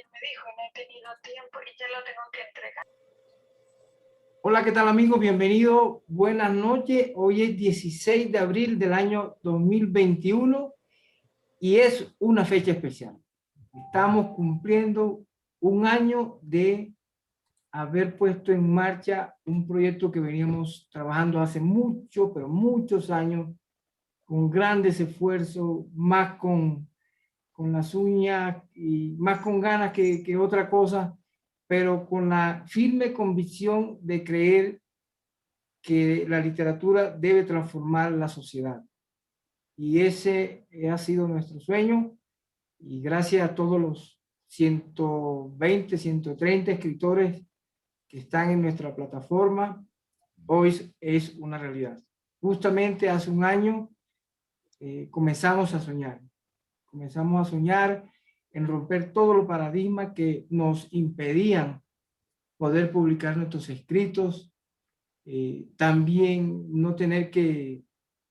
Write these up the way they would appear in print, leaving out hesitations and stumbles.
él me dijo, no he tenido tiempo y ya lo tengo que entregar. Hola, ¿qué tal amigos? Bienvenido, buenas noches. Hoy es 16 de abril del año 2021 y es una fecha especial. Estamos cumpliendo un año de haber puesto en marcha un proyecto que veníamos trabajando hace mucho, pero muchos años, con grandes esfuerzos, más con las uñas y más con ganas que otra cosa, pero con la firme convicción de creer que la literatura debe transformar la sociedad. Y ese ha sido nuestro sueño, y gracias a todos los 120, 130 escritores que están en nuestra plataforma, hoy es una realidad. Justamente hace un año comenzamos a soñar. Comenzamos a soñar en romper todos los paradigmas que nos impedían poder publicar nuestros escritos, también no tener que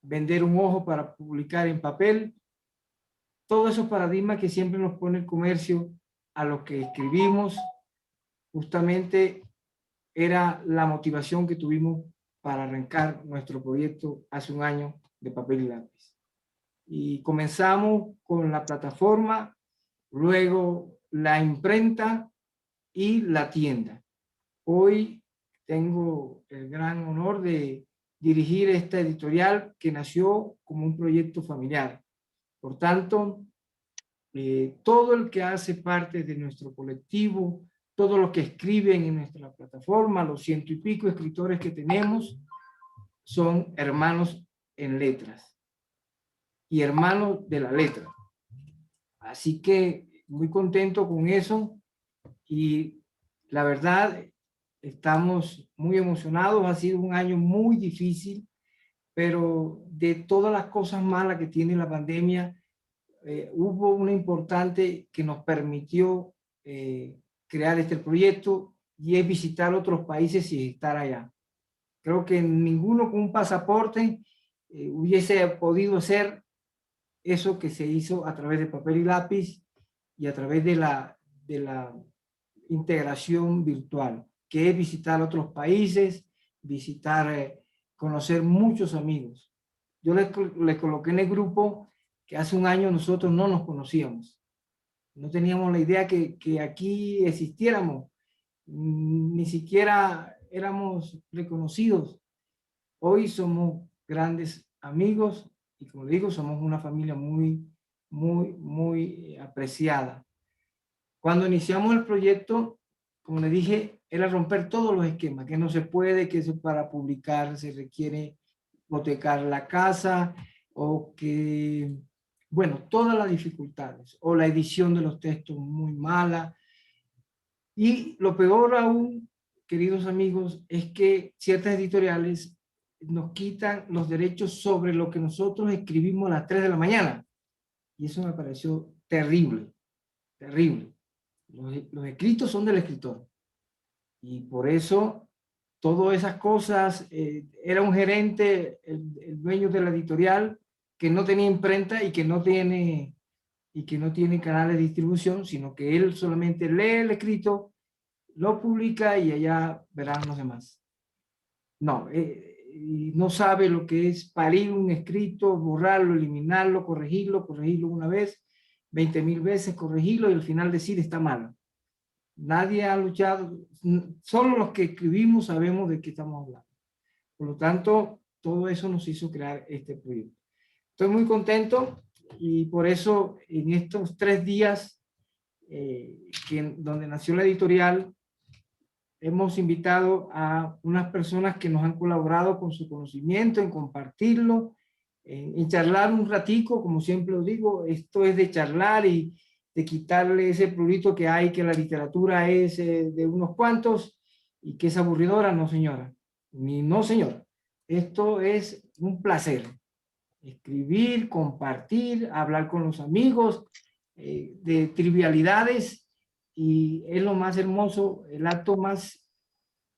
vender un ojo para publicar en papel. Todos esos paradigmas que siempre nos pone el comercio a lo que escribimos, justamente era la motivación que tuvimos para arrancar nuestro proyecto hace un año de Papel y Lápiz. Y comenzamos con la plataforma, luego la imprenta y la tienda. Hoy tengo el gran honor de dirigir esta editorial que nació como un proyecto familiar. Por tanto, todo el que hace parte de nuestro colectivo, todos los que escriben en nuestra plataforma, los 100 y pico escritores que tenemos, son hermanos en letras y hermanos de la letra. Así que muy contento con eso, y la verdad estamos muy emocionados. Ha sido un año muy difícil, pero de todas las cosas malas que tiene la pandemia, hubo una importante que nos permitió crear este proyecto, y es visitar otros países y estar allá. Creo que ninguno con un pasaporte hubiese podido hacer eso que se hizo a través de Papel y Lápiz y a través de la integración virtual, que es visitar otros países, conocer muchos amigos. Yo le coloqué en el grupo que hace un año nosotros no nos conocíamos, no teníamos la idea que aquí existiéramos, ni siquiera éramos reconocidos. Hoy somos grandes amigos y, como digo, somos una familia muy apreciada. Cuando iniciamos el proyecto, como le dije, era romper todos los esquemas, que no se puede, que eso para publicar se requiere hipotecar la casa, o que, bueno, todas las dificultades, o la edición de los textos muy mala. Y lo peor aún, queridos amigos, es que ciertas editoriales nos quitan los derechos sobre lo que nosotros escribimos a las 3 de la mañana. Y eso me pareció terrible, terrible. Los escritos son del escritor. Y por eso, todas esas cosas, era un gerente, el dueño de la editorial, que no tenía imprenta y que no tiene canales de distribución, sino que él solamente lee el escrito, lo publica y allá verán los demás. No, y no sabe lo que es parir un escrito, borrarlo, eliminarlo, corregirlo una vez, 20.000 veces, corregirlo y al final decir está mal. Nadie ha luchado, solo los que escribimos sabemos de qué estamos hablando. Por lo tanto, todo eso nos hizo crear este proyecto. Estoy muy contento, y por eso en estos 3 días donde nació la editorial, hemos invitado a unas personas que nos han colaborado con su conocimiento en compartirlo, en charlar un ratico. Como siempre lo digo, esto es de charlar y de quitarle ese prurito que hay, que la literatura es de unos cuantos y que es aburridora. No, señora, ni no, señora. Esto es un placer. Escribir, compartir, hablar con los amigos de trivialidades, y es lo más hermoso. El acto más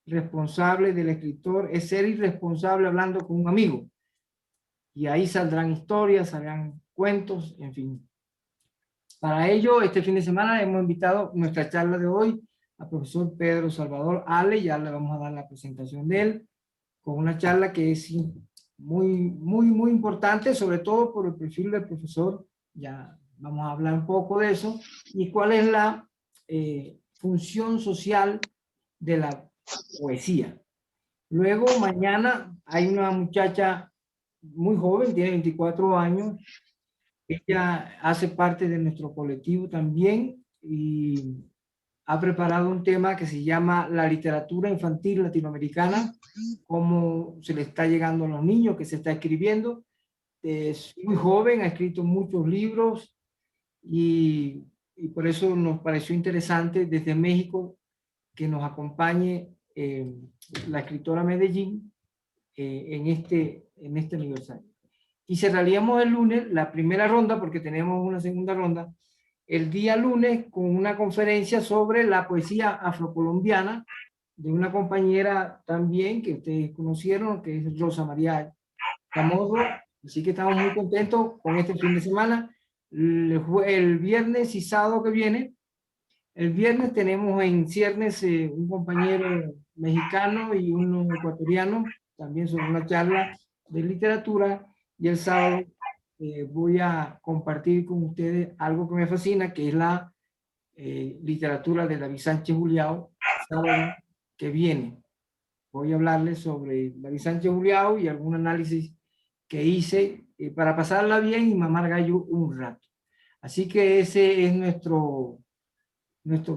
responsable del escritor es ser irresponsable hablando con un amigo, y ahí saldrán historias, saldrán cuentos, en fin. Para ello, este fin de semana hemos invitado nuestra charla de hoy al profesor Pedro Salvador Ale, ya le vamos a dar la presentación de él, con una charla que es muy importante, sobre todo por el perfil del profesor. Ya vamos a hablar un poco de eso, y cuál es la función social de la poesía. Luego, mañana hay una muchacha muy joven, tiene 24 años, ella hace parte de nuestro colectivo también y ha preparado un tema que se llama la literatura infantil latinoamericana, cómo se le está llegando a los niños, que se está escribiendo. Es muy joven, ha escrito muchos libros y por eso nos pareció interesante desde México que nos acompañe la escritora Medellín en este aniversario. Y cerraríamos el lunes la primera ronda, porque tenemos una segunda ronda, el día lunes con una conferencia sobre la poesía afrocolombiana de una compañera también que ustedes conocieron, que es Rosa María Chamorro. Así que estamos muy contentos con este fin de semana. El viernes y sábado que viene, el viernes tenemos en ciernes un compañero mexicano y uno ecuatoriano, también sobre una charla de literatura, y el sábado voy a compartir con ustedes algo que me fascina, que es la literatura de David Sánchez Julião, sábado que viene. Voy a hablarles sobre David Sánchez Julião y algún análisis que hice para pasarla bien y mamar gallo un rato. Así que ese es nuestro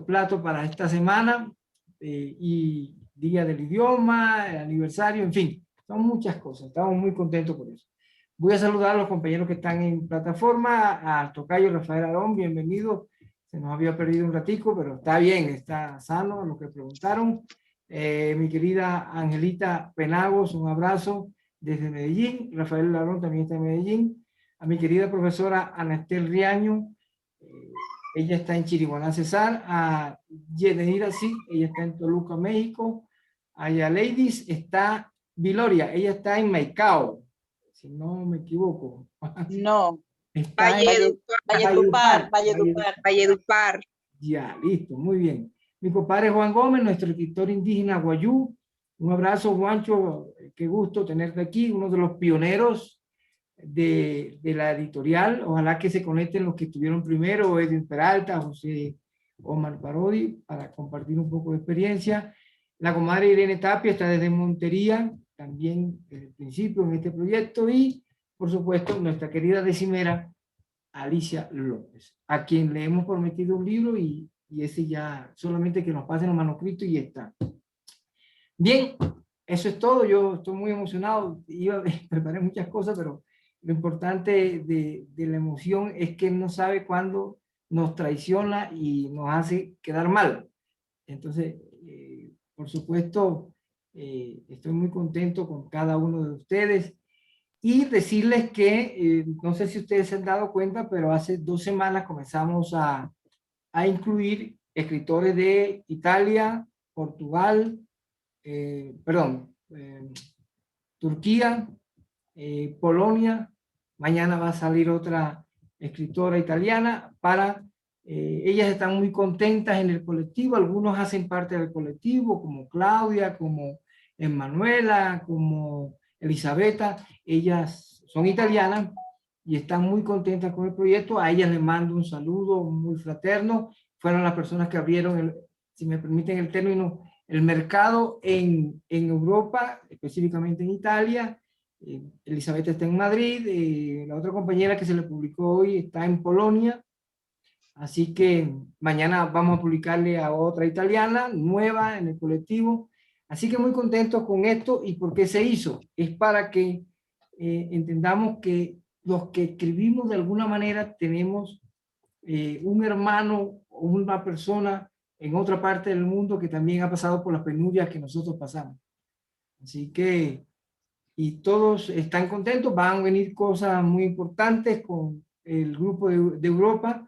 plato para esta semana, y Día del Idioma, el aniversario, en fin, son muchas cosas, estamos muy contentos por eso. Voy a saludar a los compañeros que están en plataforma, al tocayo Rafael Arón, bienvenido, se nos había perdido un ratico, pero está bien, está sano, a los que preguntaron. Mi querida Angelita Penagos, un abrazo desde Medellín. Rafael Arón también está en Medellín. A mi querida profesora Anastel Riaño, ella está en Chiriguaná, Cesar. A Yedenira, sí, ella está en Toluca, México. A Ladies está Viloria, ella está en Maicao, si no me equivoco. No, Está en Valledupar. Valledupar. Ya, listo, muy bien. Mi compadre Juan Gómez, nuestro escritor indígena guayú. Un abrazo, Juancho, qué gusto tenerte aquí, uno de los pioneros de la editorial. Ojalá que se conecten los que estuvieron primero, Edwin Peralta, José Omar Parodi, para compartir un poco de experiencia. La comadre Irene Tapia está desde Montería, también desde el principio en este proyecto, y por supuesto nuestra querida decimera Alicia López, a quien le hemos prometido un libro y ese ya solamente que nos pasen los manuscritos y ya está. Bien, eso es todo. Yo estoy muy emocionado, preparé muchas cosas, pero lo importante de la emoción es que no sabe cuándo nos traiciona y nos hace quedar mal. Entonces, por supuesto, estoy muy contento con cada uno de ustedes. Y decirles que, no sé si ustedes se han dado cuenta, pero hace 2 semanas comenzamos a incluir escritores de Italia, Portugal, Turquía, Polonia. Mañana va a salir otra escritora italiana ellas están muy contentas en el colectivo, algunos hacen parte del colectivo, como Claudia, como Emanuela, como Elisabetta. Ellas son italianas y están muy contentas con el proyecto. A ellas les mando un saludo muy fraterno. Fueron las personas que abrieron, si me permiten el término, el mercado en Europa, específicamente en Italia. Elisabetta está en Madrid, la otra compañera que se le publicó hoy está en Polonia. Así que mañana vamos a publicarle a otra italiana nueva en el colectivo. Así que muy contentos con esto. ¿Y por qué se hizo? Es para que entendamos que los que escribimos de alguna manera tenemos un hermano o una persona en otra parte del mundo que también ha pasado por las penurias que nosotros pasamos. Así que, y todos están contentos. Van a venir cosas muy importantes con el grupo de Europa.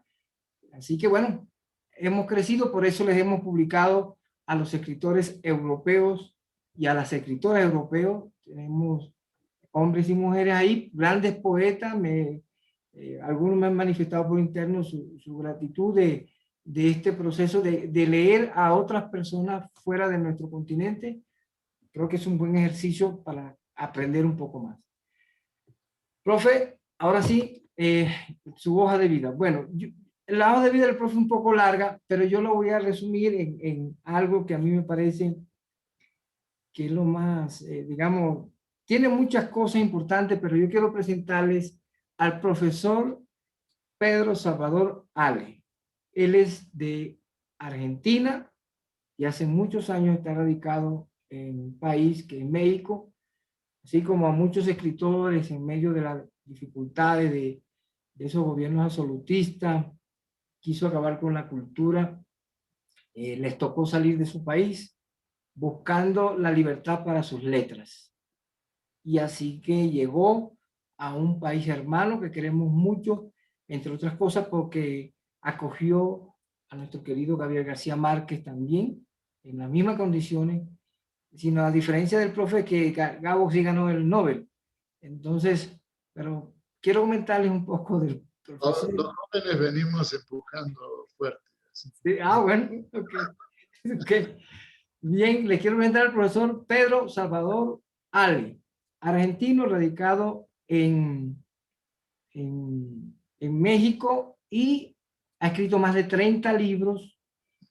Así que bueno, hemos crecido, por eso les hemos publicado a los escritores europeos y a las escritoras europeos. Tenemos hombres y mujeres ahí, grandes poetas. algunos me han manifestado por interno su gratitud de este proceso de leer a otras personas fuera de nuestro continente. Creo que es un buen ejercicio para aprender un poco más. Profe, ahora sí, su hoja de vida. Bueno, la hoja de vida del profe es un poco larga, pero yo lo voy a resumir en algo que a mí me parece que es lo más, digamos, tiene muchas cosas importantes, pero yo quiero presentarles al profesor Pedro Salvador Ale. Él es de Argentina y hace muchos años está radicado en un país que es México, así como a muchos escritores en medio de las dificultades de esos gobiernos absolutistas, quiso acabar con la cultura, les tocó salir de su país buscando la libertad para sus letras. Y así que llegó a un país hermano que queremos mucho, entre otras cosas porque acogió a nuestro querido Gabriel García Márquez también, en las mismas condiciones, sino a diferencia del profe que Gabo sí ganó el Nobel. Entonces, pero quiero comentarles un poco del profesor. Los jóvenes venimos empujando fuerte. Sí, bueno, okay. Bien, les quiero comentar al profesor Pedro Salvador Ale, argentino radicado en México y ha escrito más de 30 libros.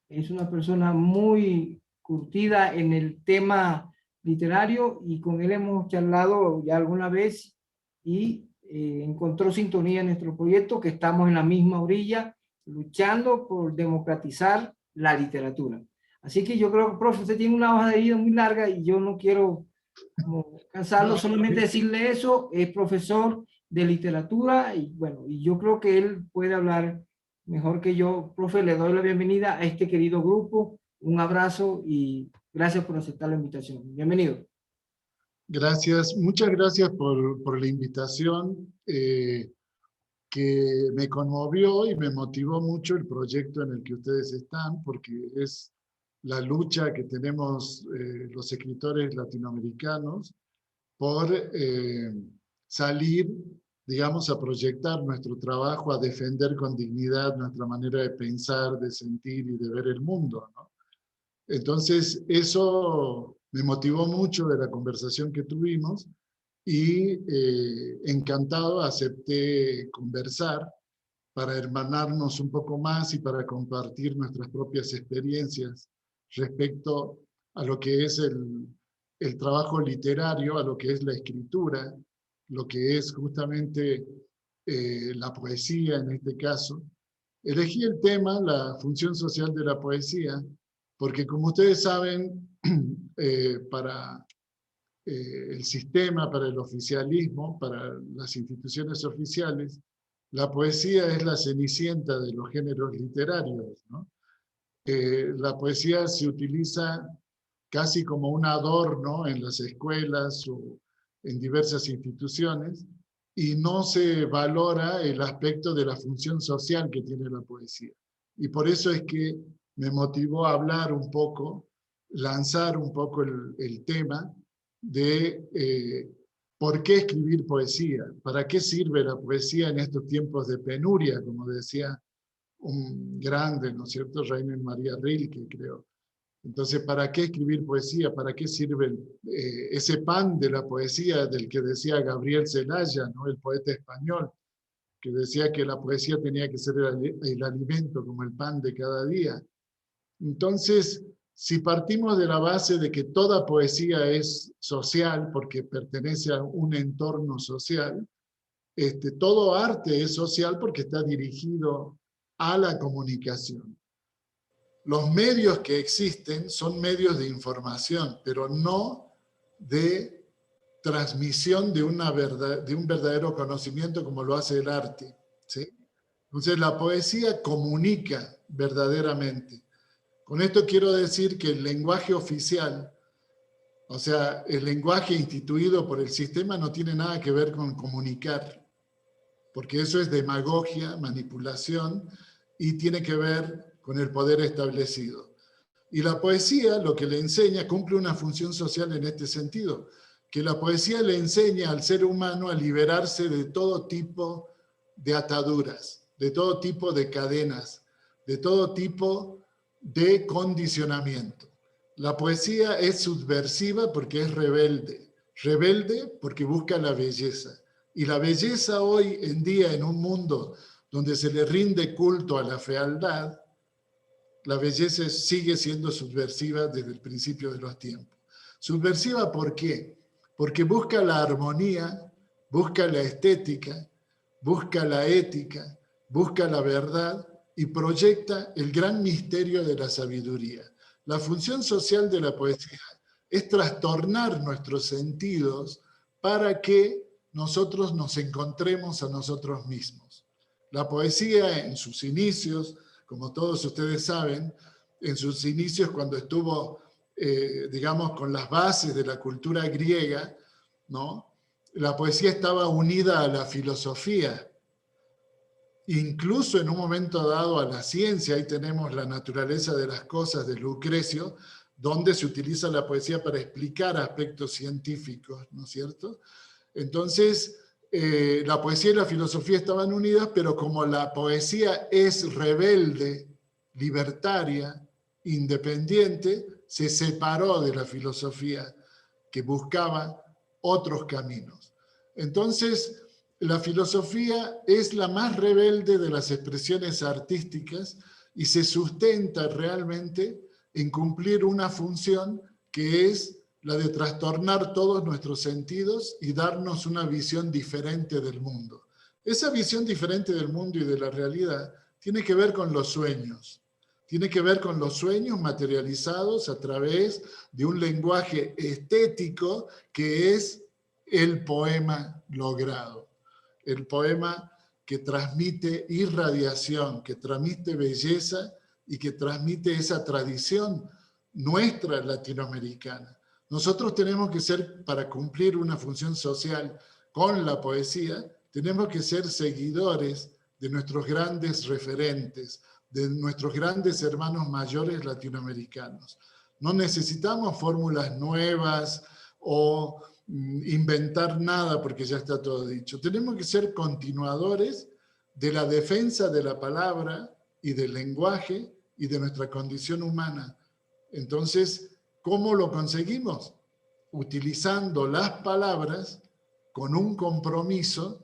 Es una persona muy curtida en el tema literario y con él hemos charlado ya alguna vez y encontró sintonía en nuestro proyecto, que estamos en la misma orilla luchando por democratizar la literatura. Así que yo creo que, profe, usted tiene una hoja de vida muy larga y yo no quiero como cansarlo, solamente decirle eso. Es profesor de literatura y bueno, y yo creo que él puede hablar mejor que yo. Profe, le doy la bienvenida a este querido grupo, un abrazo y gracias por aceptar la invitación. Bienvenido. Gracias, muchas gracias por la invitación, que me conmovió y me motivó mucho el proyecto en el que ustedes están, porque es la lucha que tenemos los escritores latinoamericanos por salir, digamos, a proyectar nuestro trabajo, a defender con dignidad nuestra manera de pensar, de sentir y de ver el mundo, ¿no? Entonces, eso me motivó mucho de la conversación que tuvimos y encantado acepté conversar para hermanarnos un poco más y para compartir nuestras propias experiencias respecto a lo que es el trabajo literario, a lo que es la escritura, lo que es justamente la poesía en este caso. Elegí el tema, la función social de la poesía, porque como ustedes saben, para el sistema, para el oficialismo, para las instituciones oficiales, la poesía es la cenicienta de los géneros literarios, ¿no? La poesía se utiliza casi como un adorno en las escuelas o en diversas instituciones y no se valora el aspecto de la función social que tiene la poesía. Y por eso es que me motivó a hablar un poco, lanzar un poco el tema de por qué escribir poesía, para qué sirve la poesía en estos tiempos de penuria, como decía un grande, ¿no es cierto?, Rainer María Rilke, creo. Entonces, ¿para qué escribir poesía? ¿Para qué sirve ese pan de la poesía del que decía Gabriel Celaya, ¿no?, el poeta español, que decía que la poesía tenía que ser el alimento como el pan de cada día? Entonces, si partimos de la base de que toda poesía es social porque pertenece a un entorno social, todo arte es social porque está dirigido a la comunicación. Los medios que existen son medios de información, pero no de transmisión de un verdadero conocimiento como lo hace el arte, ¿sí? Entonces la poesía comunica verdaderamente. Con esto quiero decir que el lenguaje oficial, o sea, el lenguaje instituido por el sistema no tiene nada que ver con comunicar, porque eso es demagogia, manipulación, y tiene que ver con el poder establecido. Y la poesía lo que le enseña cumple una función social en este sentido, que la poesía le enseña al ser humano a liberarse de todo tipo de ataduras, de todo tipo de cadenas, de todo tipo de condicionamiento. La poesía es subversiva porque es rebelde. Rebelde porque busca la belleza. Y la belleza hoy en día, en un mundo donde se le rinde culto a la fealdad, la belleza sigue siendo subversiva desde el principio de los tiempos. ¿Subversiva por qué? Porque busca la armonía, busca la estética, busca la ética, busca la verdad y proyecta el gran misterio de la sabiduría. La función social de la poesía es trastornar nuestros sentidos para que nosotros nos encontremos a nosotros mismos. La poesía en sus inicios, como todos ustedes saben, en sus inicios cuando estuvo, digamos, con las bases de la cultura griega, ¿no? La poesía estaba unida a la filosofía, incluso en un momento dado a la ciencia. Ahí tenemos La naturaleza de las cosas de Lucrecio, donde se utiliza la poesía para explicar aspectos científicos, ¿no es cierto? Entonces, la poesía y la filosofía estaban unidas, pero como la poesía es rebelde, libertaria, independiente, se separó de la filosofía que buscaba otros caminos. Entonces, la filosofía es la más rebelde de las expresiones artísticas y se sustenta realmente en cumplir una función que es la de trastornar todos nuestros sentidos y darnos una visión diferente del mundo. Esa visión diferente del mundo y de la realidad tiene que ver con los sueños. Tiene que ver con los sueños materializados a través de un lenguaje estético que es el poema logrado. El poema que transmite irradiación, que transmite belleza y que transmite esa tradición nuestra latinoamericana. Nosotros tenemos que ser, para cumplir una función social con la poesía, tenemos que ser seguidores de nuestros grandes referentes, de nuestros grandes hermanos mayores latinoamericanos. No necesitamos fórmulas nuevas o inventar nada porque ya está todo dicho. Tenemos que ser continuadores de la defensa de la palabra y del lenguaje y de nuestra condición humana. Entonces, ¿cómo lo conseguimos? Utilizando las palabras con un compromiso,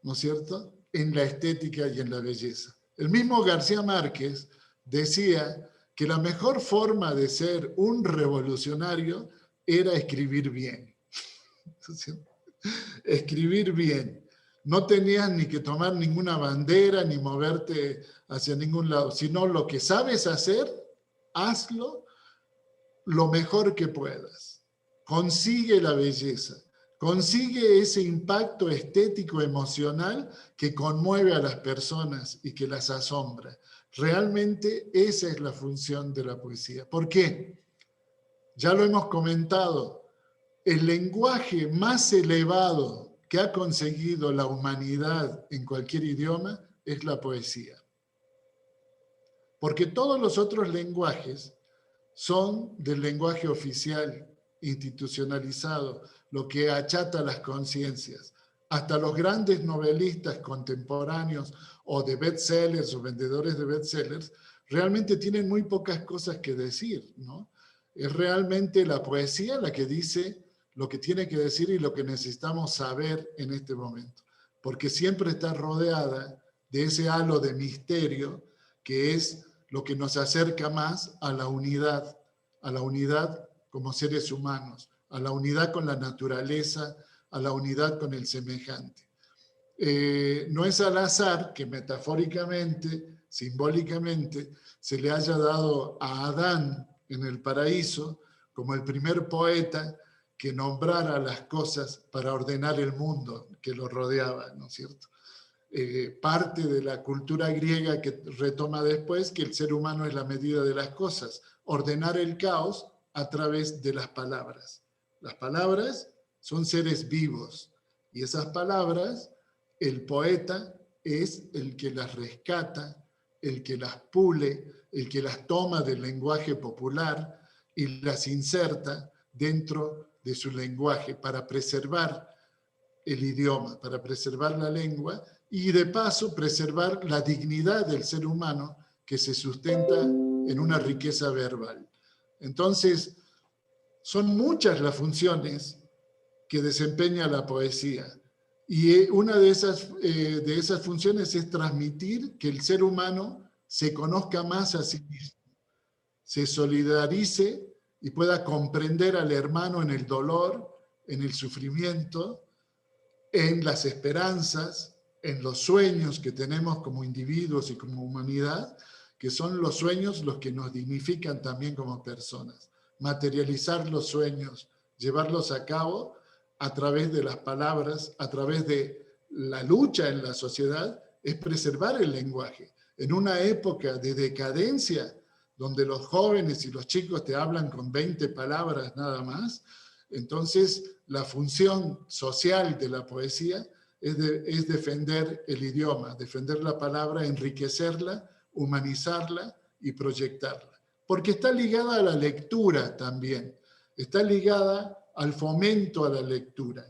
¿no es cierto?, en la estética y en la belleza. El mismo García Márquez decía que la mejor forma de ser un revolucionario era escribir bien. Escribir bien. No tenías ni que tomar ninguna bandera ni moverte hacia ningún lado, sino lo que sabes hacer, hazlo lo mejor que puedas. Consigue la belleza, consigue ese impacto estético emocional que conmueve a las personas y que las asombra. Realmente esa es la función de la poesía. ¿Por qué? Ya lo hemos comentado. El lenguaje más elevado que ha conseguido la humanidad en cualquier idioma es la poesía. Porque todos los otros lenguajes son del lenguaje oficial, institucionalizado, lo que achata las conciencias. Hasta los grandes novelistas contemporáneos o de bestsellers o vendedores de bestsellers realmente tienen muy pocas cosas que decir, ¿no? Es realmente la poesía la que dice lo que tiene que decir y lo que necesitamos saber en este momento, porque siempre está rodeada de ese halo de misterio que es lo que nos acerca más a la unidad como seres humanos, a la unidad con la naturaleza, a la unidad con el semejante. No es al azar que metafóricamente, simbólicamente, se le haya dado a Adán en el paraíso como el primer poeta que nombrara las cosas para ordenar el mundo que lo rodeaba, ¿no es cierto? Parte de la cultura griega que retoma después que el ser humano es la medida de las cosas, ordenar el caos a través de las palabras. Las palabras son seres vivos y esas palabras, el poeta es el que las rescata, el que las pule, el que las toma del lenguaje popular y las inserta dentro de su lenguaje para preservar el idioma, para preservar la lengua y de paso preservar la dignidad del ser humano que se sustenta en una riqueza verbal. Entonces, son muchas las funciones que desempeña la poesía. Y una de esas funciones es transmitir que el ser humano se conozca más a sí mismo, se solidarice y pueda comprender al hermano en el dolor, en el sufrimiento, en las esperanzas, en los sueños que tenemos como individuos y como humanidad, que son los sueños los que nos dignifican también como personas. Materializar los sueños, llevarlos a cabo a través de las palabras, a través de la lucha en la sociedad, es preservar el lenguaje. En una época de decadencia, donde los jóvenes y los chicos te hablan con 20 palabras nada más, entonces la función social de la poesía es defender el idioma, defender la palabra, enriquecerla, humanizarla y proyectarla. Porque está ligada a la lectura también, está ligada al fomento a la lectura.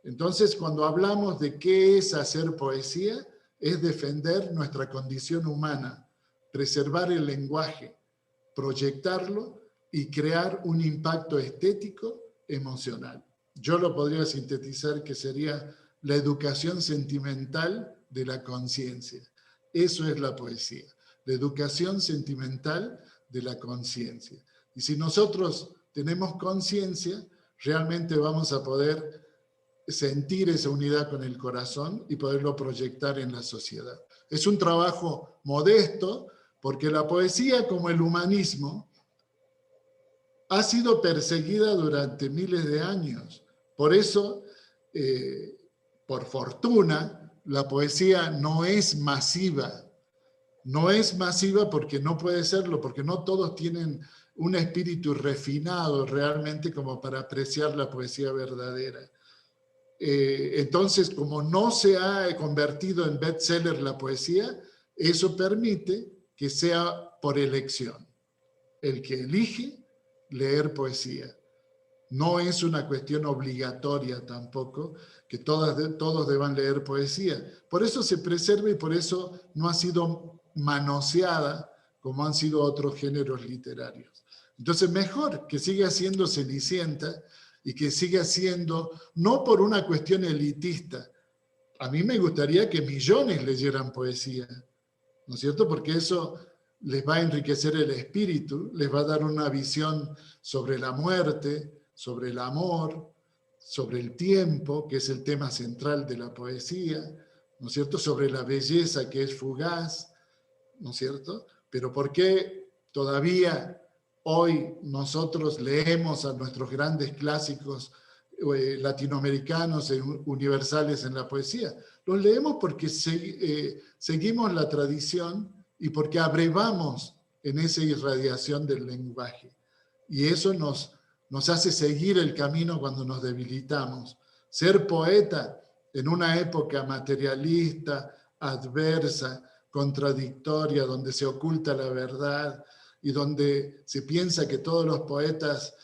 Entonces, cuando hablamos de qué es hacer poesía, es defender nuestra condición humana, preservar el lenguaje, proyectarlo y crear un impacto estético, emocional. Yo lo podría sintetizar que sería la educación sentimental de la conciencia. Eso es la poesía, la educación sentimental de la conciencia. Y si nosotros tenemos conciencia, realmente vamos a poder sentir esa unidad con el corazón y poderlo proyectar en la sociedad. Es un trabajo modesto, porque la poesía, como el humanismo, ha sido perseguida durante miles de años. Por eso, por fortuna, la poesía no es masiva. No es masiva porque no puede serlo, porque no todos tienen un espíritu refinado realmente como para apreciar la poesía verdadera. Entonces, como no se ha convertido en bestseller la poesía, eso permite que sea por elección. El que elige leer poesía. No es una cuestión obligatoria tampoco que todos deban leer poesía. Por eso se preserva y por eso no ha sido manoseada como han sido otros géneros literarios. Entonces, mejor que siga siendo Cenicienta y que siga siendo, no por una cuestión elitista. A mí me gustaría que millones leyeran poesía, ¿no es cierto? Porque eso les va a enriquecer el espíritu, les va a dar una visión sobre la muerte, sobre el amor, sobre el tiempo, que es el tema central de la poesía, ¿no es cierto? Sobre la belleza que es fugaz, ¿no es cierto? Pero ¿por qué todavía hoy nosotros leemos a nuestros grandes clásicos latinoamericanos e universales en la poesía? Los leemos porque seguimos la tradición y porque abrevamos en esa irradiación del lenguaje. Y eso nos hace seguir el camino cuando nos debilitamos. Ser poeta en una época materialista, adversa, contradictoria, donde se oculta la verdad y donde se piensa que todos los poetas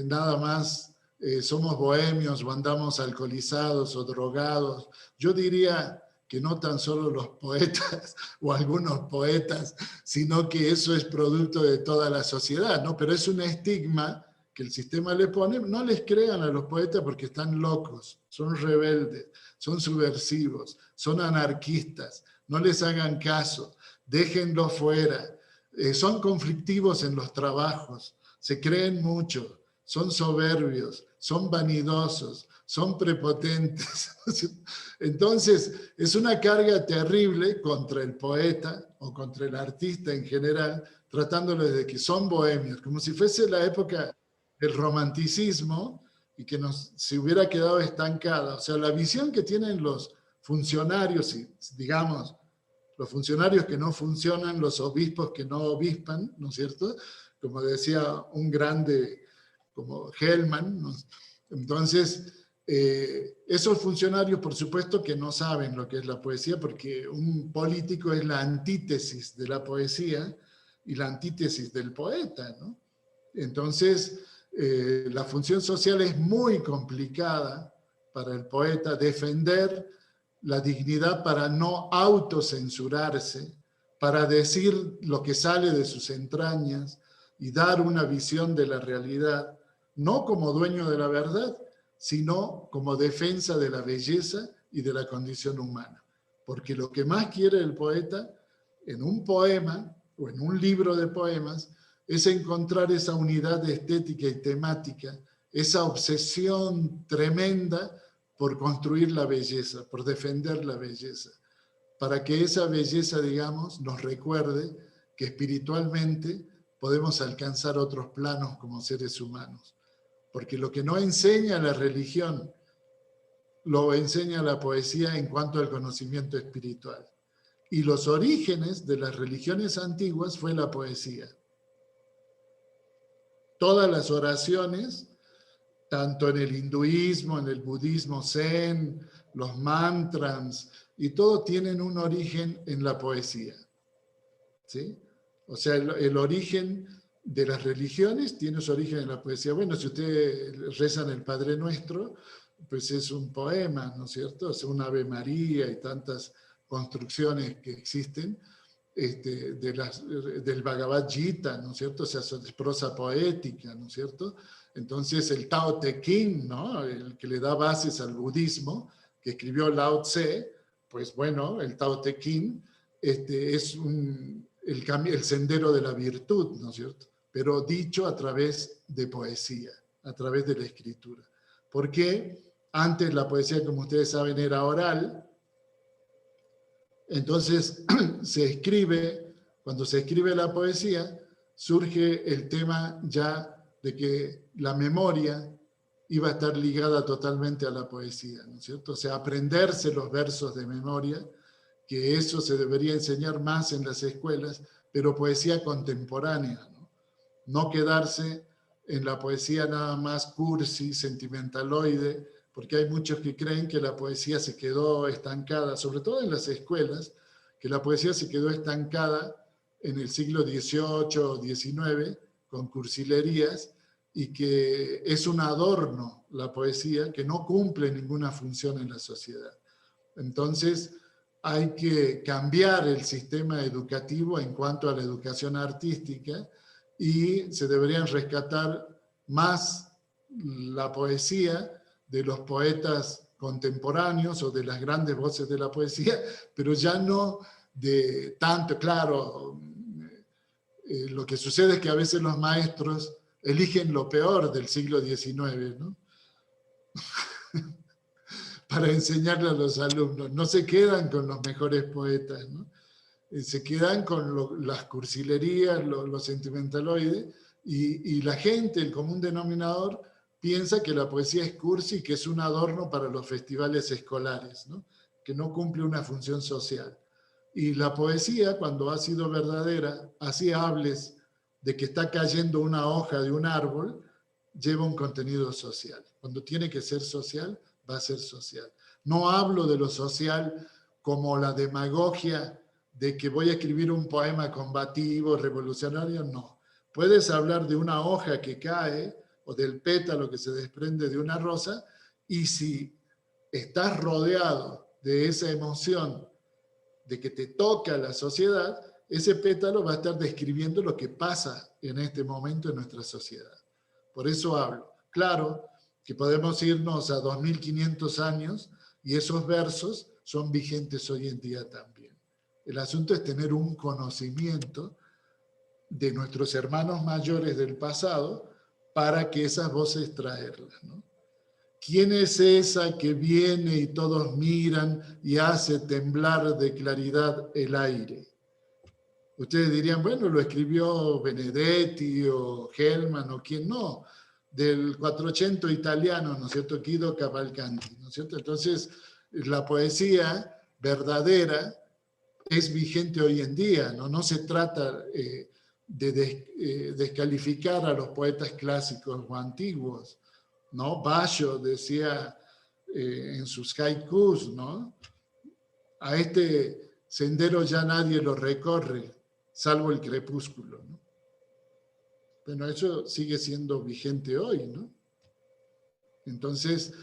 nada más somos bohemios o andamos alcoholizados o drogados. Yo diría que no tan solo los poetas o algunos poetas, sino que eso es producto de toda la sociedad, ¿no? Pero es un estigma que el sistema le pone. No les crean a los poetas porque están locos, son rebeldes, son subversivos, son anarquistas, no les hagan caso, déjenlo fuera, son conflictivos en los trabajos, se creen mucho, son soberbios, son vanidosos, son prepotentes. Entonces, es una carga terrible contra el poeta o contra el artista en general, tratándoles de que son bohemios, como si fuese la época del romanticismo y que se hubiera quedado estancada. O sea, la visión que tienen los funcionarios, digamos, los funcionarios que no funcionan, los obispos que no obispan, ¿no es cierto? Como decía un grande como Hellman, ¿no? Entonces, esos funcionarios, por supuesto, que no saben lo que es la poesía, porque un político es la antítesis de la poesía y la antítesis del poeta, ¿no? Entonces, la función social es muy complicada para el poeta, defender la dignidad para no autocensurarse, para decir lo que sale de sus entrañas y dar una visión de la realidad, no como dueño de la verdad, sino como defensa de la belleza y de la condición humana. Porque lo que más quiere el poeta en un poema o en un libro de poemas es encontrar esa unidad estética y temática, esa obsesión tremenda por construir la belleza, por defender la belleza, para que esa belleza, digamos, nos recuerde que espiritualmente podemos alcanzar otros planos como seres humanos. Porque lo que no enseña la religión, lo enseña la poesía en cuanto al conocimiento espiritual. Y los orígenes de las religiones antiguas fue la poesía. Todas las oraciones, tanto en el hinduismo, en el budismo zen, los mantras, y todo tienen un origen en la poesía. ¿Sí? O sea, el origen de las religiones tiene su origen en la poesía. Bueno, si ustedes rezan el Padre Nuestro, pues es un poema, ¿no es cierto? Es un Ave María y tantas construcciones que existen del Bhagavad Gita, ¿no es cierto? O sea, es prosa poética, ¿no es cierto? Entonces el Tao Te Ching, ¿no? El que le da bases al budismo, que escribió Lao Tse, pues bueno, el Tao Te Ching es el sendero de la virtud, ¿no es cierto? Pero dicho a través de poesía, a través de la escritura. Porque antes la poesía, como ustedes saben, era oral. Entonces cuando se escribe la poesía, surge el tema ya de que la memoria iba a estar ligada totalmente a la poesía, ¿no es cierto? O sea, aprenderse los versos de memoria, que eso se debería enseñar más en las escuelas, pero poesía contemporánea, ¿no? No quedarse en la poesía nada más cursi, sentimentaloide, porque hay muchos que creen que la poesía se quedó estancada, sobre todo en las escuelas, que la poesía se quedó estancada en el siglo XVIII o XIX, con cursilerías, y que es un adorno la poesía, que no cumple ninguna función en la sociedad. Entonces, hay que cambiar el sistema educativo en cuanto a la educación artística y se deberían rescatar más la poesía de los poetas contemporáneos o de las grandes voces de la poesía, pero ya no de tanto, claro, lo que sucede es que a veces los maestros eligen lo peor del siglo XIX, ¿no? Para enseñarle a los alumnos. No se quedan con los mejores poetas, ¿no? Se quedan con las cursilerías, lo sentimentaloide, y la gente, el común denominador, piensa que la poesía es cursi y que es un adorno para los festivales escolares, ¿no? Que no cumple una función social. Y la poesía, cuando ha sido verdadera, así hables de que está cayendo una hoja de un árbol, lleva un contenido social. Cuando tiene que ser social, va a ser social. No hablo de lo social como la demagogia de que voy a escribir un poema combativo, revolucionario, no. Puedes hablar de una hoja que cae o del pétalo que se desprende de una rosa, y si estás rodeado de esa emoción de que te toca la sociedad, ese pétalo va a estar describiendo lo que pasa en este momento en nuestra sociedad. Por eso hablo. Claro que podemos irnos a 2500 años y esos versos son vigentes hoy en día también. El asunto es tener un conocimiento de nuestros hermanos mayores del pasado para que esas voces traerlas, ¿no? ¿Quién es esa que viene y todos miran y hace temblar de claridad el aire? Ustedes dirían, bueno, lo escribió Benedetti o Hellman o quién no, del 400 italiano, ¿no es cierto? Guido Cavalcanti, ¿no es cierto? Entonces, la poesía verdadera es vigente hoy en día, ¿no? No se trata de descalificar a los poetas clásicos o antiguos, ¿no? Basho decía en sus haikus, ¿no? A este sendero ya nadie lo recorre, salvo el crepúsculo, ¿no? Bueno, eso sigue siendo vigente hoy, ¿no? Entonces,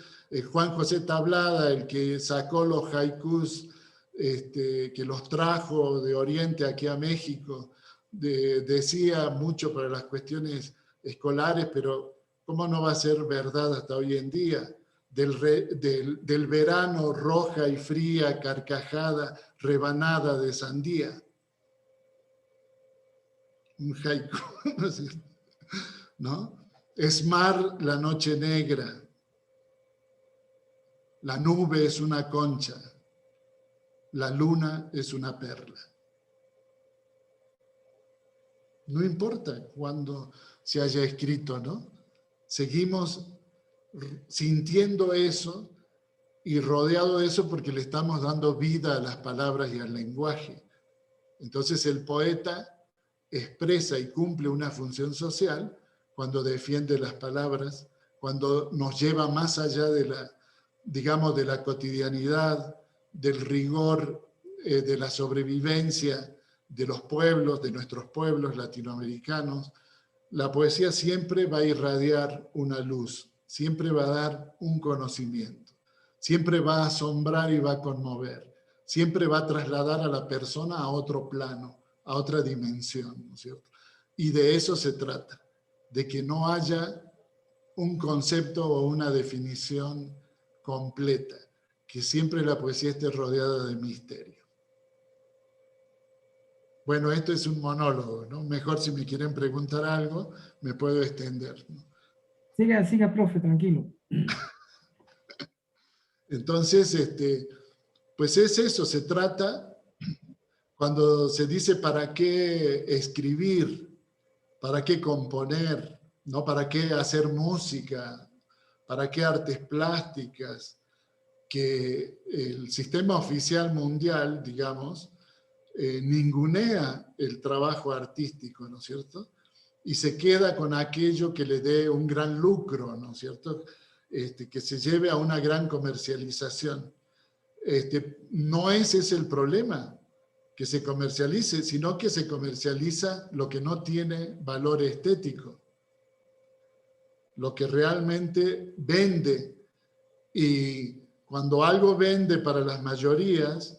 Juan José Tablada, el que sacó los haikus, que los trajo de Oriente aquí a México, decía mucho para las cuestiones escolares, pero ¿cómo no va a ser verdad hasta hoy en día? Del verano roja y fría, carcajada, rebanada de sandía. Un haiku, ¿no? Es mar la noche negra, la nube es una concha, la luna es una perla. No importa cuándo se haya escrito, ¿no? Seguimos sintiendo eso y rodeado de eso porque le estamos dando vida a las palabras y al lenguaje. Entonces el poeta expresa y cumple una función social cuando defiende las palabras, cuando nos lleva más allá de la, digamos, de la cotidianidad, del rigor, de la sobrevivencia de los pueblos, de nuestros pueblos latinoamericanos. La poesía siempre va a irradiar una luz, siempre va a dar un conocimiento, siempre va a asombrar y va a conmover, siempre va a trasladar a la persona a otro plano, a otra dimensión, ¿no es cierto? Y de eso se trata, de que no haya un concepto o una definición completa, que siempre la poesía esté rodeada de misterio. Bueno, esto es un monólogo, ¿no? Mejor si me quieren preguntar algo, me puedo extender, ¿no? Siga, profe, tranquilo. Entonces, pues es eso, se trata, cuando se dice para qué escribir, para qué componer, ¿no? Para qué hacer música, para qué artes plásticas, que el sistema oficial mundial, digamos, ningunea el trabajo artístico, ¿no es cierto? Y se queda con aquello que le dé un gran lucro, ¿no es cierto? Que se lleve a una gran comercialización. No ese es el problema, que se comercialice, sino que se comercializa lo que no tiene valor estético, lo que realmente vende. Y cuando algo vende para las mayorías,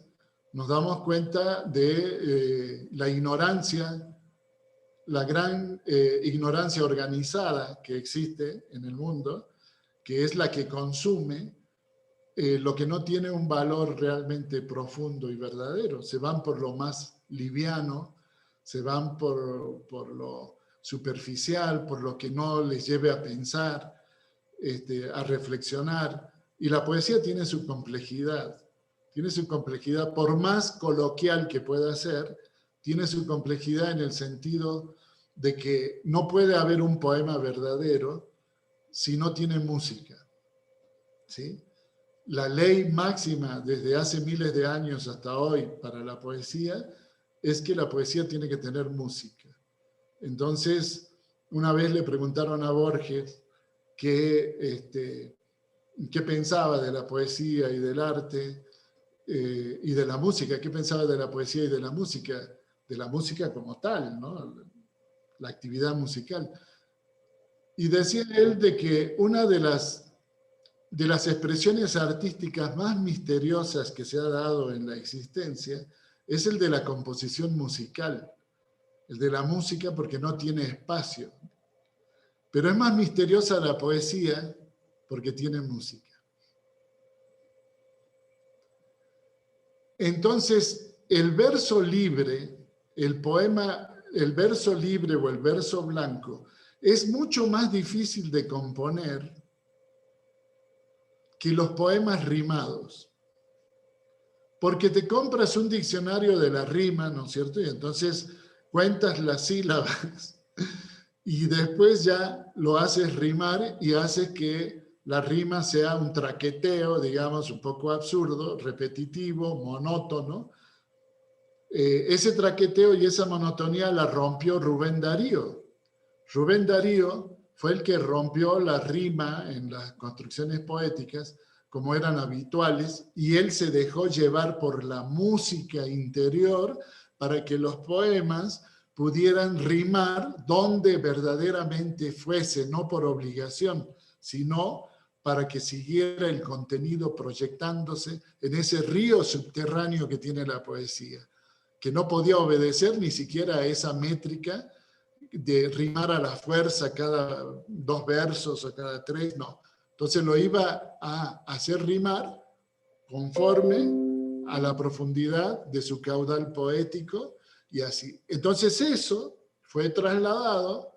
nos damos cuenta de la ignorancia, la gran ignorancia organizada que existe en el mundo, que es la que consume lo que no tiene un valor realmente profundo y verdadero. Se van por lo más liviano, se van por lo superficial, por lo que no les lleve a pensar, a reflexionar. Y la poesía tiene su complejidad. Tiene su complejidad, por más coloquial que pueda ser, tiene su complejidad en el sentido de que no puede haber un poema verdadero si no tiene música, ¿sí? La ley máxima desde hace miles de años hasta hoy para la poesía es que la poesía tiene que tener música. Entonces, una vez le preguntaron a Borges qué pensaba de la poesía y del arte, y de la música, qué pensaba de la poesía y de la música como tal, ¿no? La actividad musical. Y decía él de que una de las expresiones artísticas más misteriosas que se ha dado en la existencia es el de la composición musical, el de la música porque no tiene espacio. Pero es más misteriosa la poesía porque tiene música. Entonces, el verso libre, el poema, el verso libre o el verso blanco, es mucho más difícil de componer que los poemas rimados. Porque te compras un diccionario de la rima, ¿no es cierto? Y entonces cuentas las sílabas y después ya lo haces rimar y haces que la rima sea un traqueteo, digamos, un poco absurdo, repetitivo, monótono. Ese traqueteo y esa monotonía la rompió Rubén Darío. Rubén Darío fue el que rompió la rima en las construcciones poéticas como eran habituales, y él se dejó llevar por la música interior para que los poemas pudieran rimar donde verdaderamente fuese, no por obligación, sino para que siguiera el contenido proyectándose en ese río subterráneo que tiene la poesía, que no podía obedecer ni siquiera a esa métrica de rimar a la fuerza cada 2 versos o cada 3, no. Entonces lo iba a hacer rimar conforme a la profundidad de su caudal poético y así. Entonces eso fue trasladado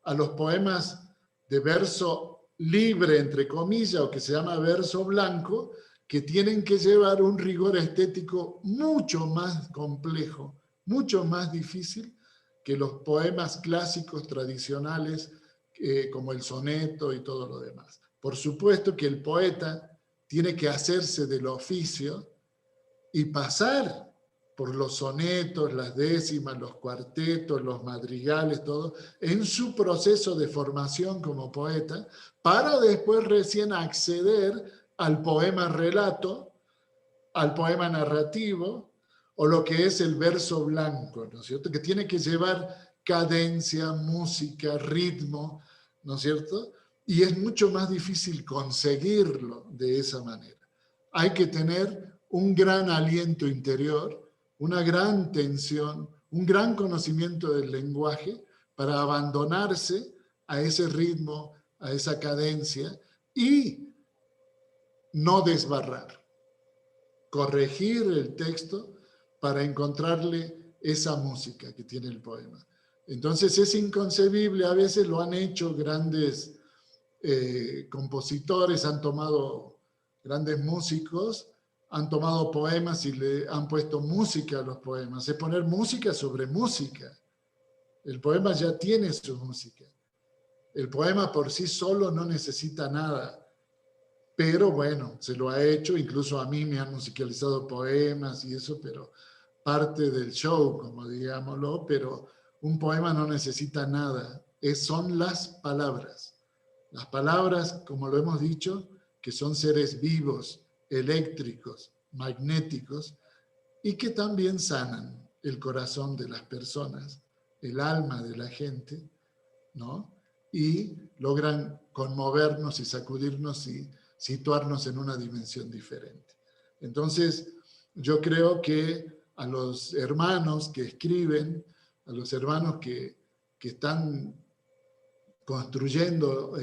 a los poemas de verso libre, entre comillas, o que se llama verso blanco, que tienen que llevar un rigor estético mucho más complejo, mucho más difícil que los poemas clásicos tradicionales como el soneto y todo lo demás. Por supuesto que el poeta tiene que hacerse del oficio y pasar por los sonetos, las décimas, los cuartetos, los madrigales, todo, en su proceso de formación como poeta, para después recién acceder al poema relato, al poema narrativo, o lo que es el verso blanco, ¿no es cierto? Que tiene que llevar cadencia, música, ritmo, ¿no es cierto? Y es mucho más difícil conseguirlo de esa manera. Hay que tener un gran aliento interior, una gran tensión, un gran conocimiento del lenguaje para abandonarse a ese ritmo, a esa cadencia y no desbarrar. Corregir el texto para encontrarle esa música que tiene el poema. Entonces es inconcebible, a veces lo han hecho grandes compositores, han tomado grandes músicos, han tomado poemas y le han puesto música a los poemas. Es poner música sobre música. El poema ya tiene su música. El poema por sí solo no necesita nada. Pero bueno, se lo ha hecho, incluso a mí me han musicalizado poemas y eso, pero parte del show, como digámoslo, pero un poema no necesita nada, son las palabras. Las palabras, como lo hemos dicho, que son seres vivos, eléctricos, magnéticos, y que también sanan el corazón de las personas, el alma de la gente, ¿no? Y logran conmovernos y sacudirnos y situarnos en una dimensión diferente. Entonces, yo creo que a los hermanos que escriben, a los hermanos que están construyendo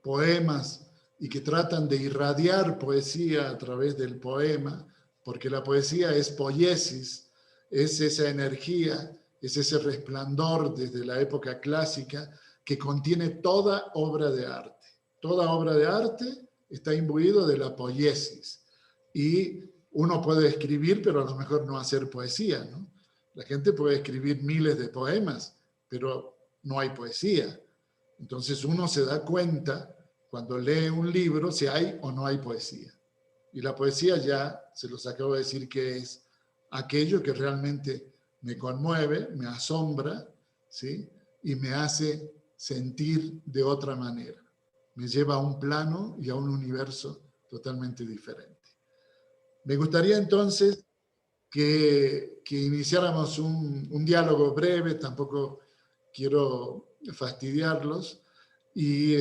poemas y que tratan de irradiar poesía a través del poema, porque la poesía es poiesis, es esa energía, es ese resplandor desde la época clásica que contiene toda obra de arte. Toda obra de arte está imbuido de la poiesis. Y uno puede escribir, pero a lo mejor no hacer poesía, ¿no? La gente puede escribir miles de poemas, pero no hay poesía. Entonces uno se da cuenta cuando lee un libro si hay o no hay poesía. Y la poesía ya, se los acabo de decir, que es aquello que realmente me conmueve, me asombra, ¿sí? Y me hace sentir de otra manera. Me lleva a un plano y a un universo totalmente diferente. Me gustaría entonces que iniciáramos un diálogo breve, tampoco quiero fastidiarlos, y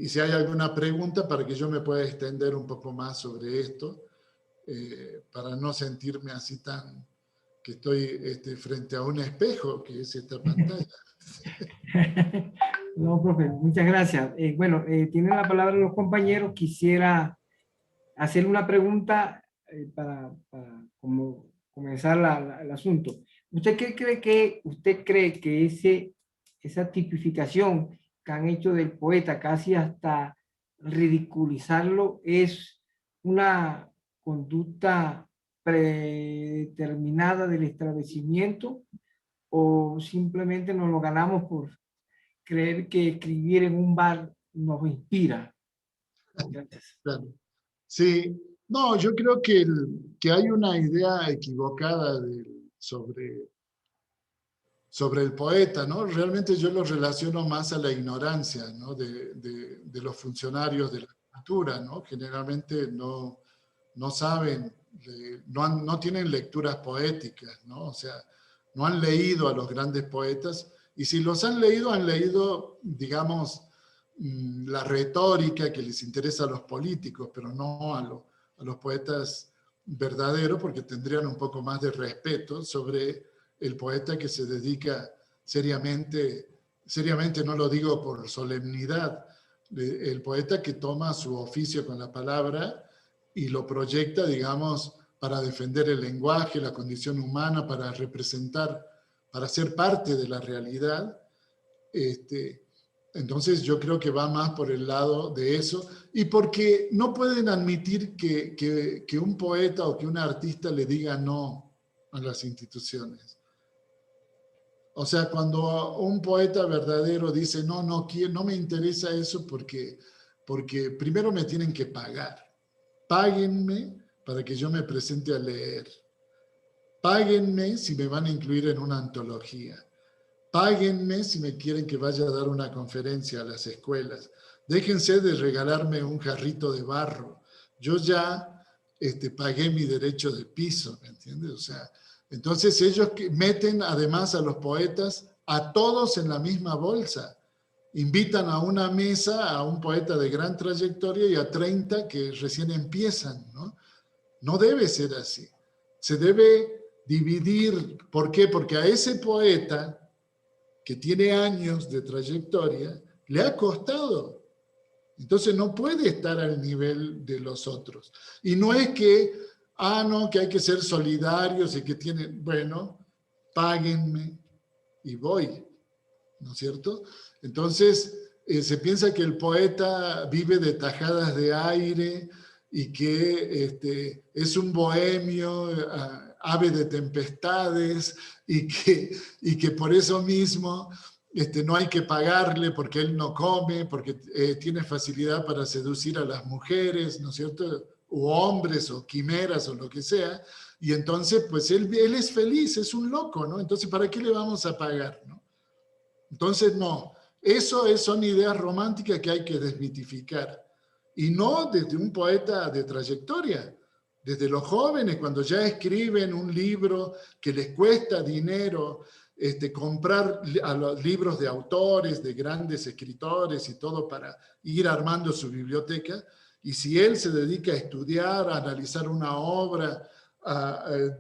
si hay alguna pregunta para que yo me pueda extender un poco más sobre esto, para no sentirme así tan que estoy frente a un espejo, que es esta pantalla. No, profe, muchas gracias. Bueno, tienen la palabra los compañeros. Quisiera hacerle una pregunta para como comenzar el asunto. ¿Usted cree que esa tipificación que han hecho del poeta, casi hasta ridiculizarlo, es una conducta predeterminada del establecimiento, o simplemente nos lo ganamos por creer que escribir en un bar nos inspira? Gracias. Claro. Sí, no, yo creo que hay una idea equivocada sobre el poeta, ¿no? Realmente yo lo relaciono más a la ignorancia, ¿no? de los funcionarios de la cultura, ¿no? Generalmente no saben, no tienen lecturas poéticas, ¿no? O sea, no han leído a los grandes poetas, y si los han leído, digamos, la retórica que les interesa a los políticos, pero no a los poetas verdaderos, porque tendrían un poco más de respeto sobre el poeta que se dedica seriamente no lo digo por solemnidad, el poeta que toma su oficio con la palabra y lo proyecta, digamos, para defender el lenguaje, la condición humana, para representar, para ser parte de la realidad. Entonces yo creo que va más por el lado de eso, y porque no pueden admitir que un poeta o que un artista le diga no a las instituciones. O sea, cuando un poeta verdadero dice, no quiero, no me interesa eso porque primero me tienen que pagar. Páguenme para que yo me presente a leer. Páguenme si me van a incluir en una antología. Páguenme si me quieren que vaya a dar una conferencia a las escuelas. Déjense de regalarme un jarrito de barro. Yo ya pagué mi derecho de piso, ¿me entiendes? O sea, entonces ellos meten además a los poetas a todos en la misma bolsa. Invitan a una mesa a un poeta de gran trayectoria y a 30 que recién empiezan, ¿no? No debe ser así. Se debe dividir. ¿Por qué? Porque a ese poeta que tiene años de trayectoria le ha costado. Entonces no puede estar al nivel de los otros. Y no es que, no, que hay que ser solidarios y que tienen, bueno, páguenme y voy, ¿no es cierto? Entonces se piensa que el poeta vive de tajadas de aire y que es un bohemio, ave de tempestades, y que por eso mismo no hay que pagarle porque él no come, porque tiene facilidad para seducir a las mujeres, ¿no es cierto? O hombres, o quimeras, o lo que sea. Y entonces, pues él es feliz, es un loco, ¿no? Entonces, ¿para qué le vamos a pagar, no? Entonces, no. Eso son ideas románticas que hay que desmitificar. Y no desde un poeta de trayectoria. Desde los jóvenes, cuando ya escriben un libro que les cuesta dinero, comprar a los libros de autores, de grandes escritores y todo para ir armando su biblioteca, y si él se dedica a estudiar, a analizar una obra,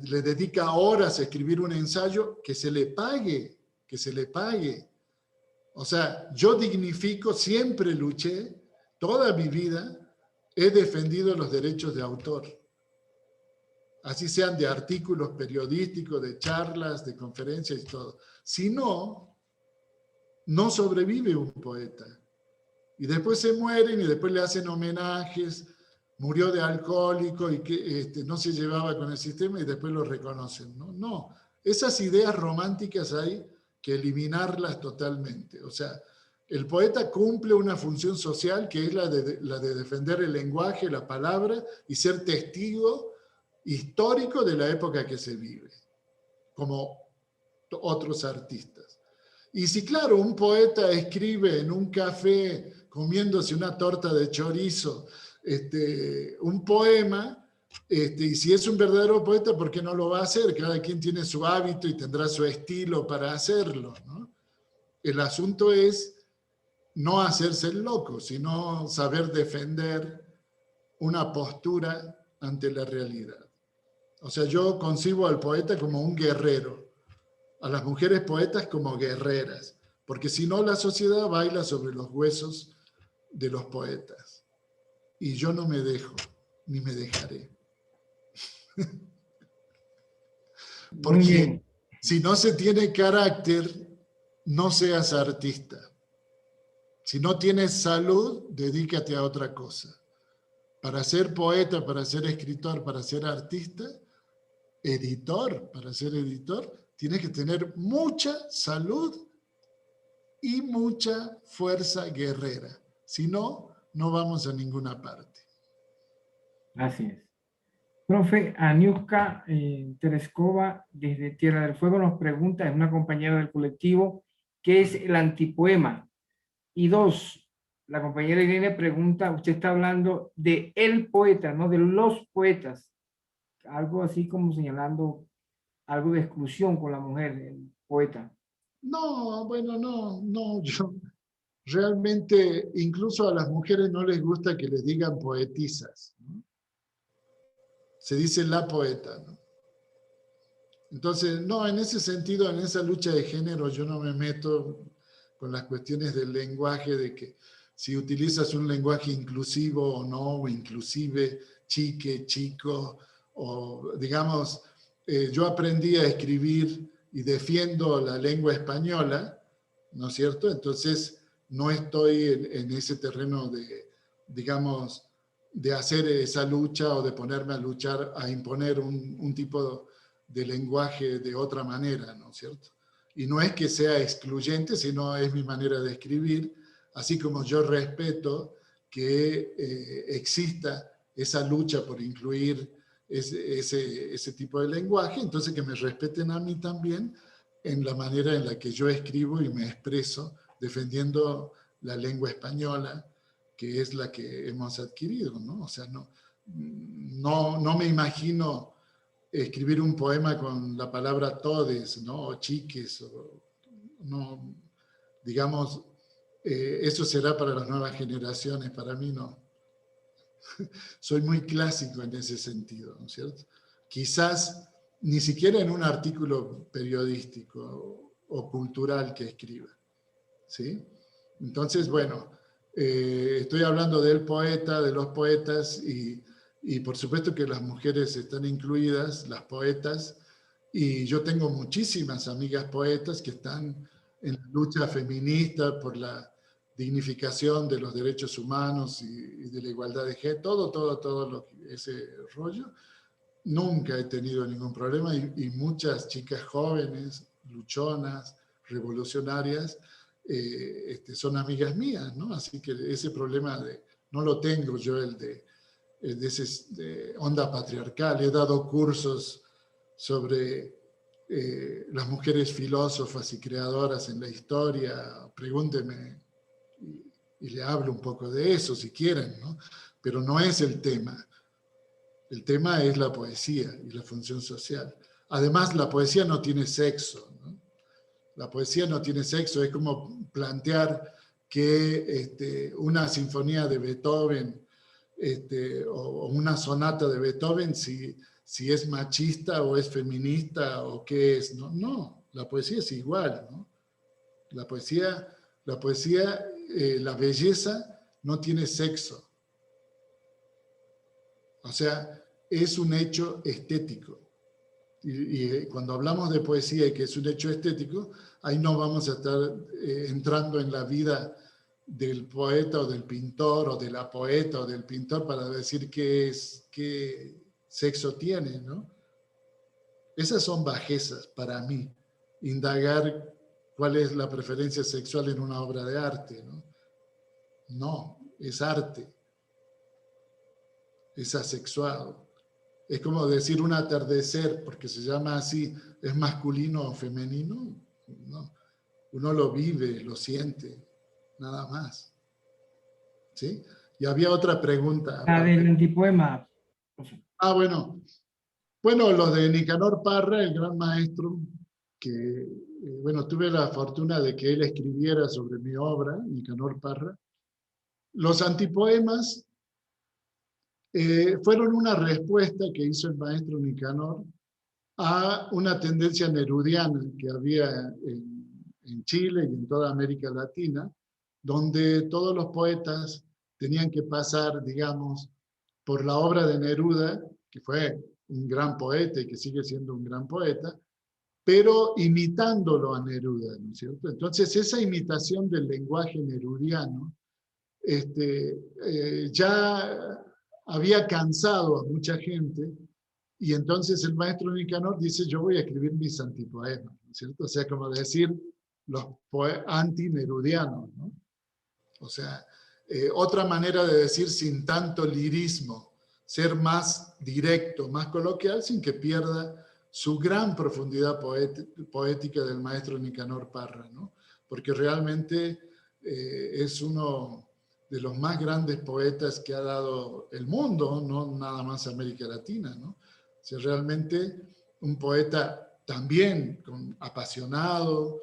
le dedica horas a escribir un ensayo, que se le pague, que se le pague. O sea, yo dignifico, siempre luché, toda mi vida he defendido los derechos de autor. Así sean de artículos periodísticos, de charlas, de conferencias y todo. Si no, no sobrevive un poeta. Y después se mueren y después le hacen homenajes, murió de alcohólico y que no se llevaba con el sistema y después lo reconocen. No, esas ideas románticas hay que eliminarlas totalmente. O sea, el poeta cumple una función social que es la de defender el lenguaje, la palabra y ser testigo histórico de la época que se vive, como otros artistas. Y si, claro, un poeta escribe en un café comiéndose una torta de chorizo un poema, y si es un verdadero poeta, ¿por qué no lo va a hacer? Cada quien tiene su hábito y tendrá su estilo para hacerlo, ¿no? El asunto es no hacerse el loco, sino saber defender una postura ante la realidad. O sea, yo concibo al poeta como un guerrero, a las mujeres poetas como guerreras, porque si no la sociedad baila sobre los huesos de los poetas. Y yo no me dejo, ni me dejaré. Muy bien. Porque si no se tiene carácter, no seas artista. Si no tienes salud, dedícate a otra cosa. Para ser poeta, para ser escritor, para ser artista, para ser editor, tienes que tener mucha salud y mucha fuerza guerrera. Si no, no vamos a ninguna parte. Así es. Profe, Aniuska Tereskova, desde Tierra del Fuego, nos pregunta, es una compañera del colectivo, ¿qué es el antipoema? Y dos, la compañera Irene pregunta, usted está hablando de el poeta, no de los poetas. Algo así como señalando algo de exclusión con la mujer, el poeta. No, bueno, no, realmente incluso a las mujeres no les gusta que les digan poetisas, ¿no? Se dice la poeta, ¿no? Entonces, no, en ese sentido, en esa lucha de género, yo no me meto con las cuestiones del lenguaje, de que si utilizas un lenguaje inclusivo o no, o inclusive, chique, chico, o digamos, yo aprendí a escribir y defiendo la lengua española, ¿no es cierto? Entonces, no estoy en ese terreno de, digamos, de hacer esa lucha o de ponerme a luchar, a imponer un tipo de lenguaje de otra manera, ¿no es cierto? Y no es que sea excluyente, sino es mi manera de escribir, así como yo respeto que exista esa lucha por incluir ese tipo de lenguaje, entonces que me respeten a mí también en la manera en la que yo escribo y me expreso, defendiendo la lengua española, que es la que hemos adquirido, ¿no? O sea, no me imagino escribir un poema con la palabra todes, ¿no? O chiques, no, digamos, eso será para las nuevas generaciones, para mí no. Soy muy clásico en ese sentido, ¿no es cierto? Quizás ni siquiera en un artículo periodístico o cultural que escriba, ¿sí? Entonces, bueno, estoy hablando del poeta, de los poetas, y por supuesto que las mujeres están incluidas, las poetas, y yo tengo muchísimas amigas poetas que están en la lucha feminista por la dignificación de los derechos humanos y de la igualdad de género, todo ese rollo. Nunca he tenido ningún problema y muchas chicas jóvenes, luchonas, revolucionarias, son amigas mías, ¿no? Así que ese problema no lo tengo yo, el de onda patriarcal. He dado cursos sobre las mujeres filósofas y creadoras en la historia. Pregúnteme y le hablo un poco de eso si quieren, ¿no? Pero no es el tema. El tema es la poesía y la función social. Además, la poesía no tiene sexo, ¿no? La poesía no tiene sexo. Es como plantear que una sinfonía de Beethoven o una sonata de Beethoven, si es machista o es feminista o qué es. No, la poesía es igual, ¿no? La poesía, la belleza no tiene sexo. O sea, es un hecho estético. Y cuando hablamos de poesía y que es un hecho estético, ahí no vamos a estar entrando en la vida del poeta o del pintor o de la poeta o del pintor para decir qué sexo tiene, ¿no? Esas son bajezas para mí, indagar cuál es la preferencia sexual en una obra de arte, ¿no? No, es arte, es asexuado. Es como decir un atardecer, porque se llama así, ¿es masculino o femenino? No. Uno lo vive, lo siente, nada más. ¿Sí? Y había otra pregunta. La del antipoema. Bueno. Bueno, los de Nicanor Parra, el gran maestro, que, bueno, tuve la fortuna de que él escribiera sobre mi obra, Nicanor Parra. Los antipoemas fueron una respuesta que hizo el maestro Nicanor a una tendencia nerudiana que había en Chile y en toda América Latina, donde todos los poetas tenían que pasar, digamos, por la obra de Neruda, que fue un gran poeta y que sigue siendo un gran poeta, pero imitándolo a Neruda, ¿no es cierto? Entonces, esa imitación del lenguaje nerudiano ya había cansado a mucha gente, y entonces el maestro Nicanor dice, yo voy a escribir mis antipoemas, ¿no es cierto? O sea, como decir, los anti-nerudianos, ¿no? O sea, otra manera de decir sin tanto lirismo, ser más directo, más coloquial, sin que pierda su gran profundidad poética del maestro Nicanor Parra, ¿no? Porque realmente es uno de los más grandes poetas que ha dado el mundo, no nada más América Latina, ¿no? O sea, realmente un poeta también apasionado,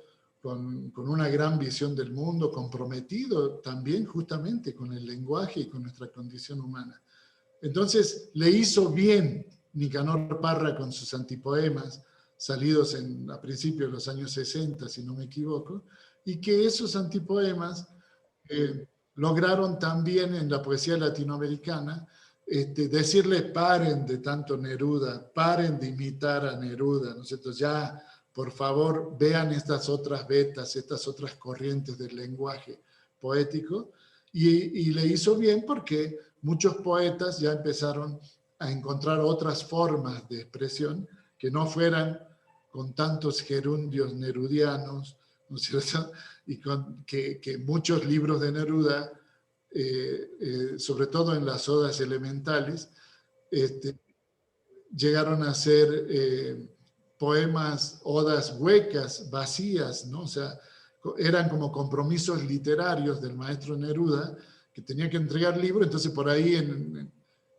con una gran visión del mundo, comprometido también justamente con el lenguaje y con nuestra condición humana. Entonces le hizo bien Nicanor Parra con sus antipoemas, salidos a principios de los años 60, si no me equivoco, y que esos antipoemas lograron también en la poesía latinoamericana decirle paren de tanto Neruda, paren de imitar a Neruda, ¿no es cierto? Ya, por favor, vean estas otras vetas, estas otras corrientes del lenguaje poético, y le hizo bien porque muchos poetas ya empezaron a encontrar otras formas de expresión que no fueran con tantos gerundios nerudianos, ¿no es cierto? Y que muchos libros de Neruda, sobre todo en las odas elementales, llegaron a ser poemas, odas huecas, vacías, ¿no? O sea, eran como compromisos literarios del maestro Neruda, que tenía que entregar libros, entonces por ahí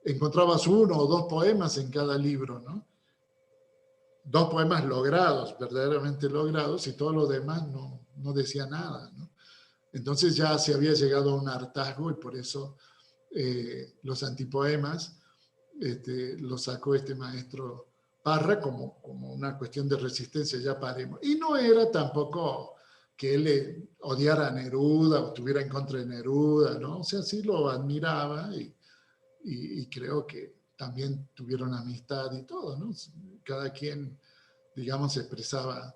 encontrabas 1 o 2 poemas en cada libro, ¿no? 2 poemas logrados, verdaderamente logrados, y todo lo demás no decía nada, ¿no? Entonces ya se había llegado a un hartazgo y por eso los antipoemas los sacó este maestro Parra como una cuestión de resistencia, ya paremos. Y no era tampoco que él odiara a Neruda o estuviera en contra de Neruda, ¿no? O sea, sí lo admiraba y creo que también tuvieron amistad y todo, ¿no? Cada quien, digamos, expresaba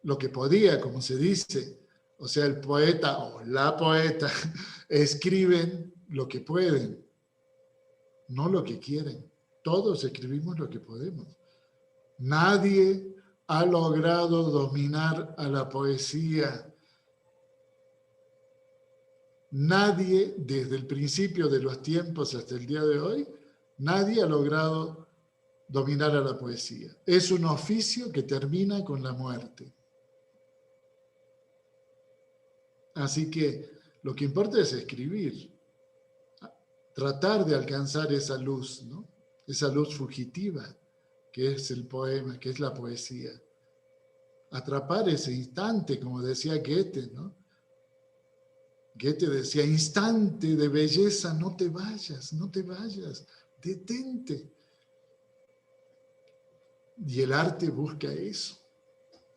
lo que podía, como se dice. O sea, el poeta o la poeta escriben lo que pueden, no lo que quieren. Todos escribimos lo que podemos. Nadie ha logrado dominar a la poesía. Nadie, desde el principio de los tiempos hasta el día de hoy, nadie ha logrado dominar a la poesía. Es un oficio que termina con la muerte. Así que lo que importa es escribir, tratar de alcanzar esa luz, ¿no? Esa luz fugitiva que es el poema, que es la poesía. Atrapar ese instante, como decía Goethe, ¿no? Goethe decía, instante de belleza, no te vayas, no te vayas, detente. Y el arte busca eso.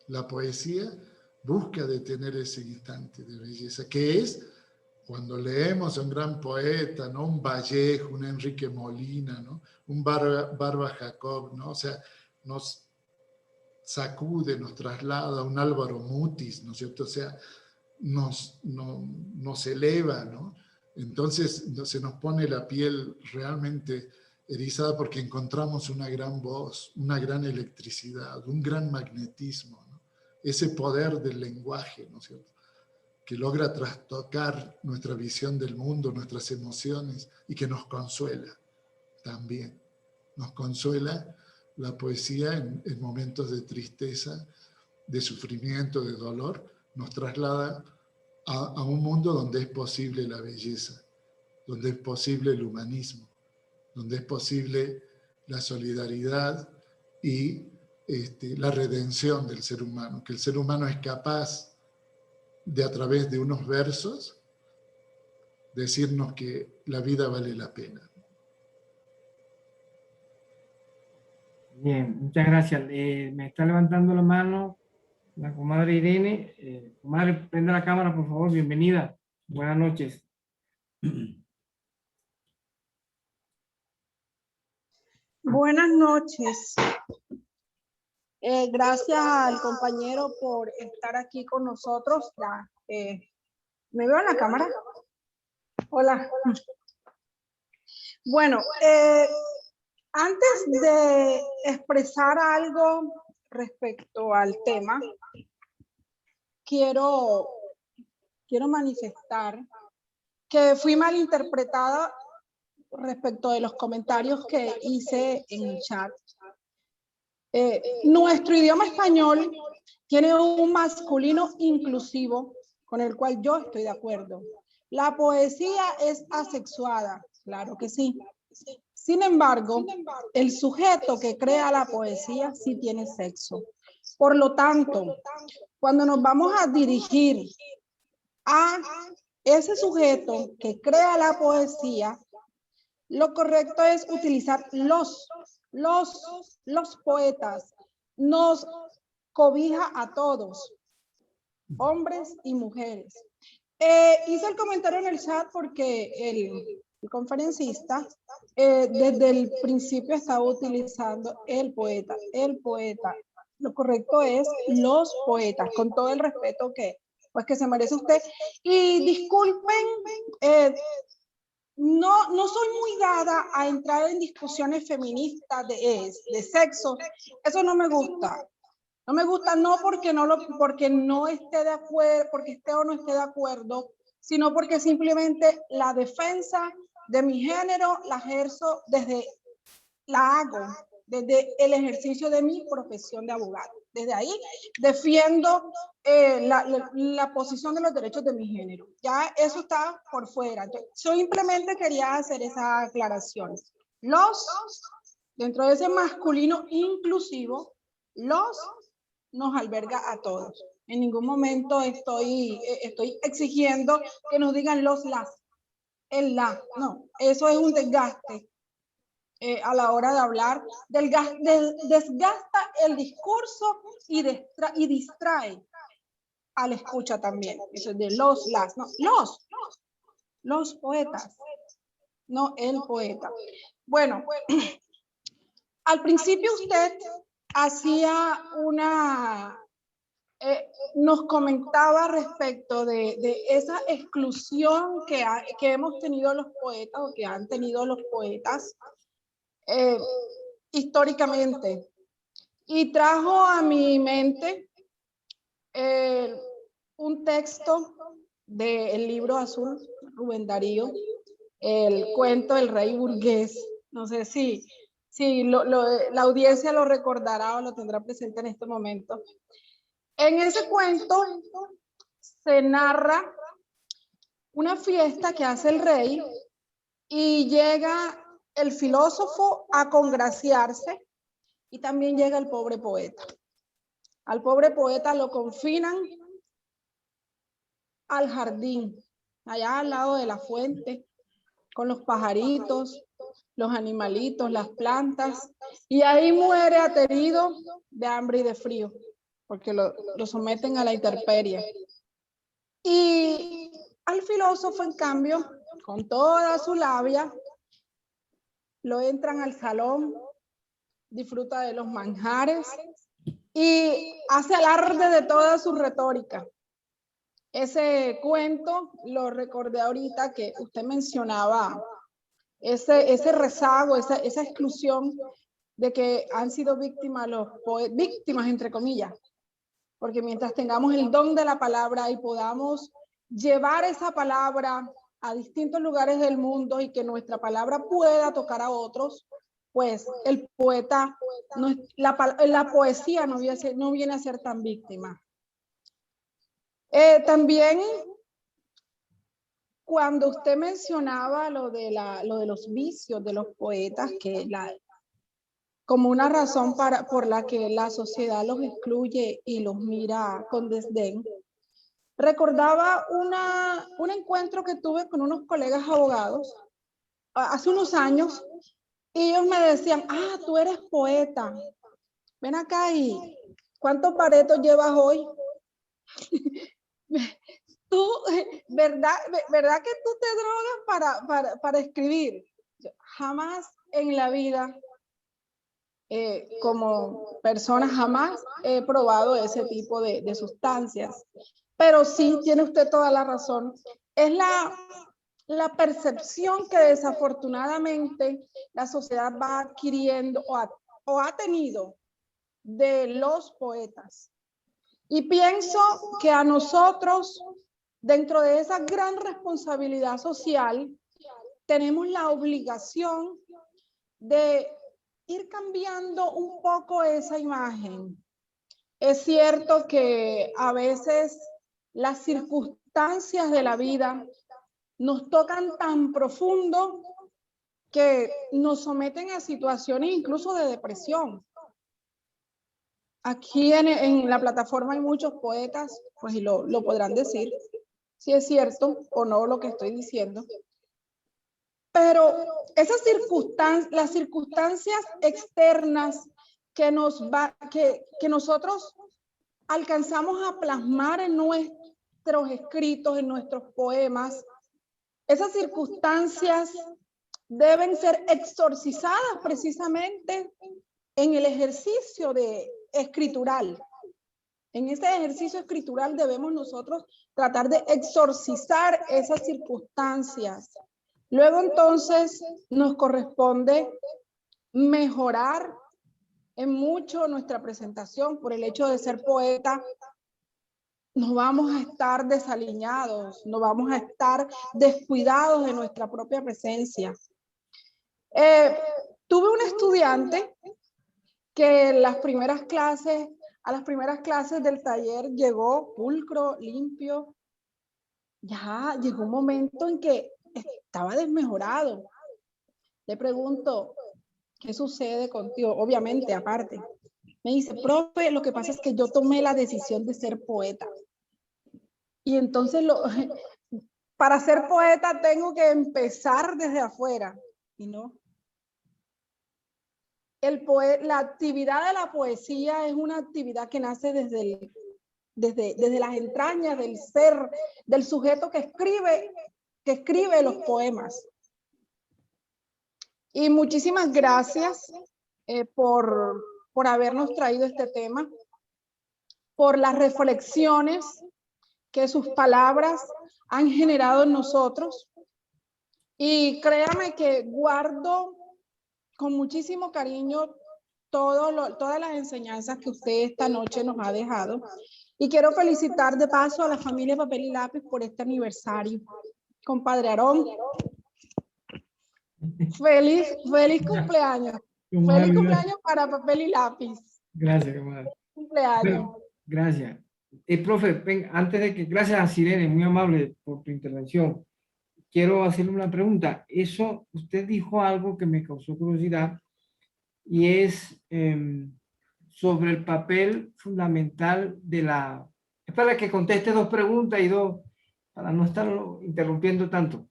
La poesía busca detener ese instante de belleza, que es cuando leemos a un gran poeta, ¿no? Un Vallejo, un Enrique Molina, ¿no? Un Barba Jacob, ¿no? O sea, nos sacude, nos traslada, un Álvaro Mutis, ¿no es cierto? O sea, nos eleva, ¿no? Entonces se nos pone la piel realmente erizada porque encontramos una gran voz, una gran electricidad, un gran magnetismo, ¿no? Ese poder del lenguaje, ¿no es cierto?, que logra trastocar nuestra visión del mundo, nuestras emociones, y que nos consuela también. Nos consuela la poesía en momentos de tristeza, de sufrimiento, de dolor, nos traslada a un mundo donde es posible la belleza, donde es posible el humanismo, donde es posible la solidaridad y la redención del ser humano, que el ser humano es capaz de, a través de unos versos, decirnos que la vida vale la pena. Bien, muchas gracias. Me está levantando la mano la comadre Irene. Comadre, prenda la cámara, por favor. Bienvenida. Buenas noches. Buenas noches. Gracias al compañero por estar aquí con nosotros. ¿Me veo en la cámara? Hola. Bueno, antes de expresar algo respecto al tema, quiero manifestar que fui malinterpretada respecto de los comentarios que hice en el chat. Nuestro idioma español tiene un masculino inclusivo con el cual yo estoy de acuerdo. La poesía es asexuada, claro que sí. Sin embargo, el sujeto que crea la poesía sí tiene sexo. Por lo tanto, cuando nos vamos a dirigir a ese sujeto que crea la poesía, lo correcto es utilizar los poetas. Nos cobija a todos, hombres y mujeres. Hice el comentario en el chat porque el conferencista desde el principio estaba utilizando el poeta. Lo correcto es los poetas, con todo el respeto que se merece usted. Y disculpen, no soy muy dada a entrar en discusiones feministas de sexo. Eso no me gusta. No me gusta, no porque no esté de acuerdo, porque esté o no esté de acuerdo, sino porque simplemente la defensa de mi género la ejerzo la hago desde el ejercicio de mi profesión de abogado. Desde ahí defiendo la posición de los derechos de mi género. Ya eso está por fuera. Yo simplemente quería hacer esa aclaración. Dentro de ese masculino inclusivo, nos alberga a todos. En ningún momento estoy exigiendo que nos digan el la. No, eso es un desgaste a la hora de hablar. Desgasta el discurso y distrae al escucha también. Eso es de no, los poetas, no el poeta. Bueno, al principio usted hacía nos comentaba respecto de esa exclusión que hemos tenido los poetas o que han tenido los poetas históricamente, y trajo a mi mente un texto del libro azul, Rubén Darío, el cuento del rey burgués. No sé si la audiencia lo recordará o lo tendrá presente en este momento. En ese cuento se narra una fiesta que hace el rey y llega el filósofo a congraciarse, y también llega el pobre poeta. Al pobre poeta lo confinan al jardín, allá al lado de la fuente, con los pajaritos, los animalitos, las plantas, y ahí muere aterido de hambre y de frío, porque lo someten a la intemperie. Y al filósofo, en cambio, con toda su labia, lo entran al salón, disfruta de los manjares y hace alarde de toda su retórica. Ese cuento lo recordé ahorita que usted mencionaba, ese rezago, esa exclusión de que han sido víctimas víctimas entre comillas, porque mientras tengamos el don de la palabra y podamos llevar esa palabra a distintos lugares del mundo y que nuestra palabra pueda tocar a otros, pues el poeta, la poesía no viene a ser tan víctima. También cuando usted mencionaba lo de los vicios de los poetas, que como una razón por la que la sociedad los excluye y los mira con desdén, recordaba un encuentro que tuve con unos colegas abogados hace unos años, y ellos me decían: tú eres poeta, ven acá, y ¿cuántos paretos llevas hoy? Tú, ¿verdad que tú te drogas para escribir? Jamás en la vida, como persona, jamás he probado ese tipo de sustancias. Pero sí, tiene usted toda la razón. Es la percepción que desafortunadamente la sociedad va adquiriendo o ha tenido de los poetas. Y pienso que a nosotros, dentro de esa gran responsabilidad social, tenemos la obligación de ir cambiando un poco esa imagen. Es cierto que a veces las circunstancias de la vida nos tocan tan profundo que nos someten a situaciones incluso de depresión. aquí en la plataforma hay muchos poetas, pues y lo podrán decir, si es cierto o no lo que estoy diciendo. Pero las circunstancias externas que nosotros alcanzamos a plasmar en nuestros escritos, en nuestros poemas, esas circunstancias deben ser exorcizadas precisamente en el ejercicio escritural. En ese ejercicio escritural debemos nosotros tratar de exorcizar esas circunstancias. Luego entonces nos corresponde mejorar en mucho nuestra presentación. Por el hecho de ser poeta, no vamos a estar desaliñados, no vamos a estar descuidados de nuestra propia presencia. Tuve un estudiante que a las primeras clases del taller llegó pulcro, limpio. Ya llegó un momento en que estaba desmejorado. Le pregunto, ¿qué sucede contigo? Obviamente, aparte. Me dice, profe, lo que pasa es que yo tomé la decisión de ser poeta. Y entonces, para ser poeta tengo que empezar desde afuera. Y no. La actividad de la poesía es una actividad que nace desde las entrañas del ser, del sujeto que escribe los poemas. Y muchísimas gracias por habernos traído este tema, por las reflexiones que sus palabras han generado en nosotros. Y créame que guardo con muchísimo cariño todas las enseñanzas que usted esta noche nos ha dejado. Y quiero felicitar de paso a la familia Papel y Lápiz por este aniversario. Compadre Aarón, feliz cumpleaños. Feliz cumpleaños para Papel y Lápiz. Gracias, camarada. Cumpleaños. Bueno, gracias. Profe, antes de que, gracias a Sirene, muy amable por tu intervención. Quiero hacerle una pregunta. Eso, usted dijo algo que me causó curiosidad y es sobre el papel fundamental de la... Es para que conteste dos preguntas y dos, para no estarlo interrumpiendo tanto.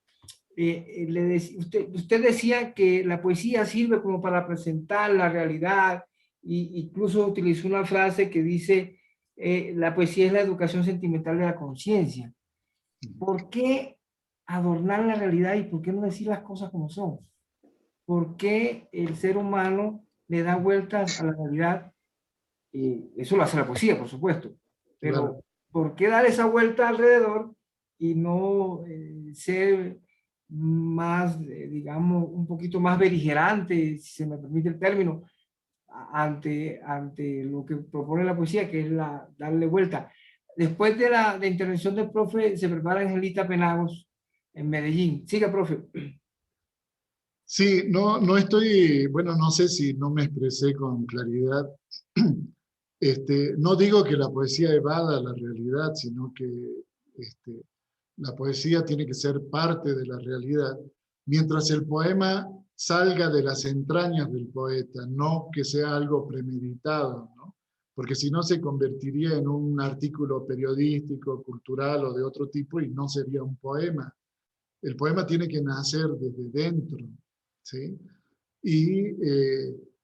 Usted decía que la poesía sirve como para presentar la realidad e incluso utilizó una frase que dice la poesía es la educación sentimental de la conciencia. ¿Por qué adornar la realidad y por qué no decir las cosas como son? ¿Por qué el ser humano le da vueltas a la realidad? Eso lo hace la poesía, por supuesto, pero claro, ¿por qué dar esa vuelta alrededor y no ser más, digamos, un poquito más beligerante, si se me permite el término, ante lo que propone la poesía, que es darle vuelta? Después de la intervención del profe, se prepara Angelita Penagos en Medellín. Siga, profe. Sí, no estoy, bueno, no sé si no me expresé con claridad. No digo que la poesía evada la realidad, sino que la poesía tiene que ser parte de la realidad, mientras el poema salga de las entrañas del poeta, no que sea algo premeditado, ¿no? Porque si no se convertiría en un artículo periodístico, cultural o de otro tipo y no sería un poema. El poema tiene que nacer desde dentro, ¿sí? Y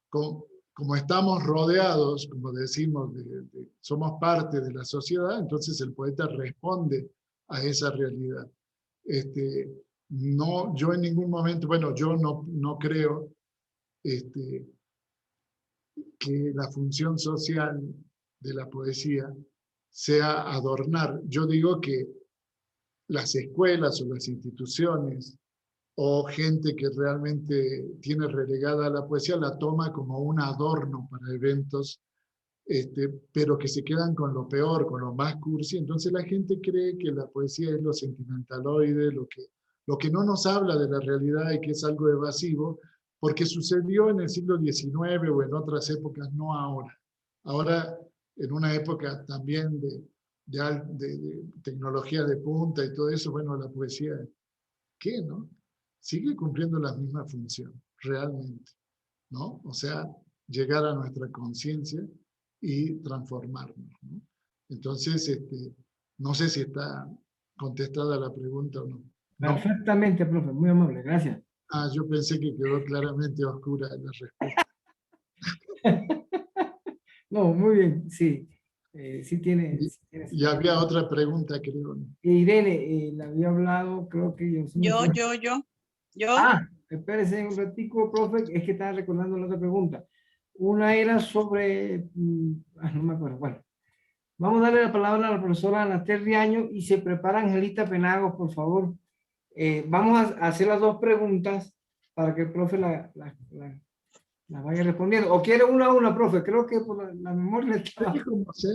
como estamos rodeados, como decimos, somos parte de la sociedad, entonces el poeta responde a esa realidad. No, yo en ningún momento, bueno, yo no creo que la función social de la poesía sea adornar. Yo digo que las escuelas o las instituciones o gente que realmente tiene relegada a la poesía la toma como un adorno para eventos, pero que se quedan con lo peor, con lo más cursi. Entonces la gente cree que la poesía es lo sentimentaloide, lo que no nos habla de la realidad y que es algo evasivo, porque sucedió en el siglo XIX o en otras épocas, no ahora. Ahora, en una época también de tecnología de punta y todo eso, bueno, la poesía, ¿qué, no? Sigue cumpliendo la misma función, realmente, ¿no? O sea, llegar a nuestra conciencia y transformarnos, ¿no? Entonces, no sé si está contestada la pregunta o no. ¿No? Perfectamente, profe, muy amable, gracias. Ah, yo pensé que quedó claramente oscura la respuesta. No, muy bien, sí. Sí tiene. Y, Sí tiene y había otra pregunta, creo, ¿no? Irene, le había hablado, creo que yo. Se me fue. Yo. Ah, espérese un ratico, profe, es que estaba recordando la otra pregunta. Una era sobre, no me acuerdo, bueno. Vamos a darle la palabra a la profesora Anastasia Riaño y se prepara Angelita Penagos, por favor. Vamos a hacer las dos preguntas para que el profe la vaya respondiendo. ¿O quiere una a una, profe? Creo que por la memoria le estaba... Así como sea,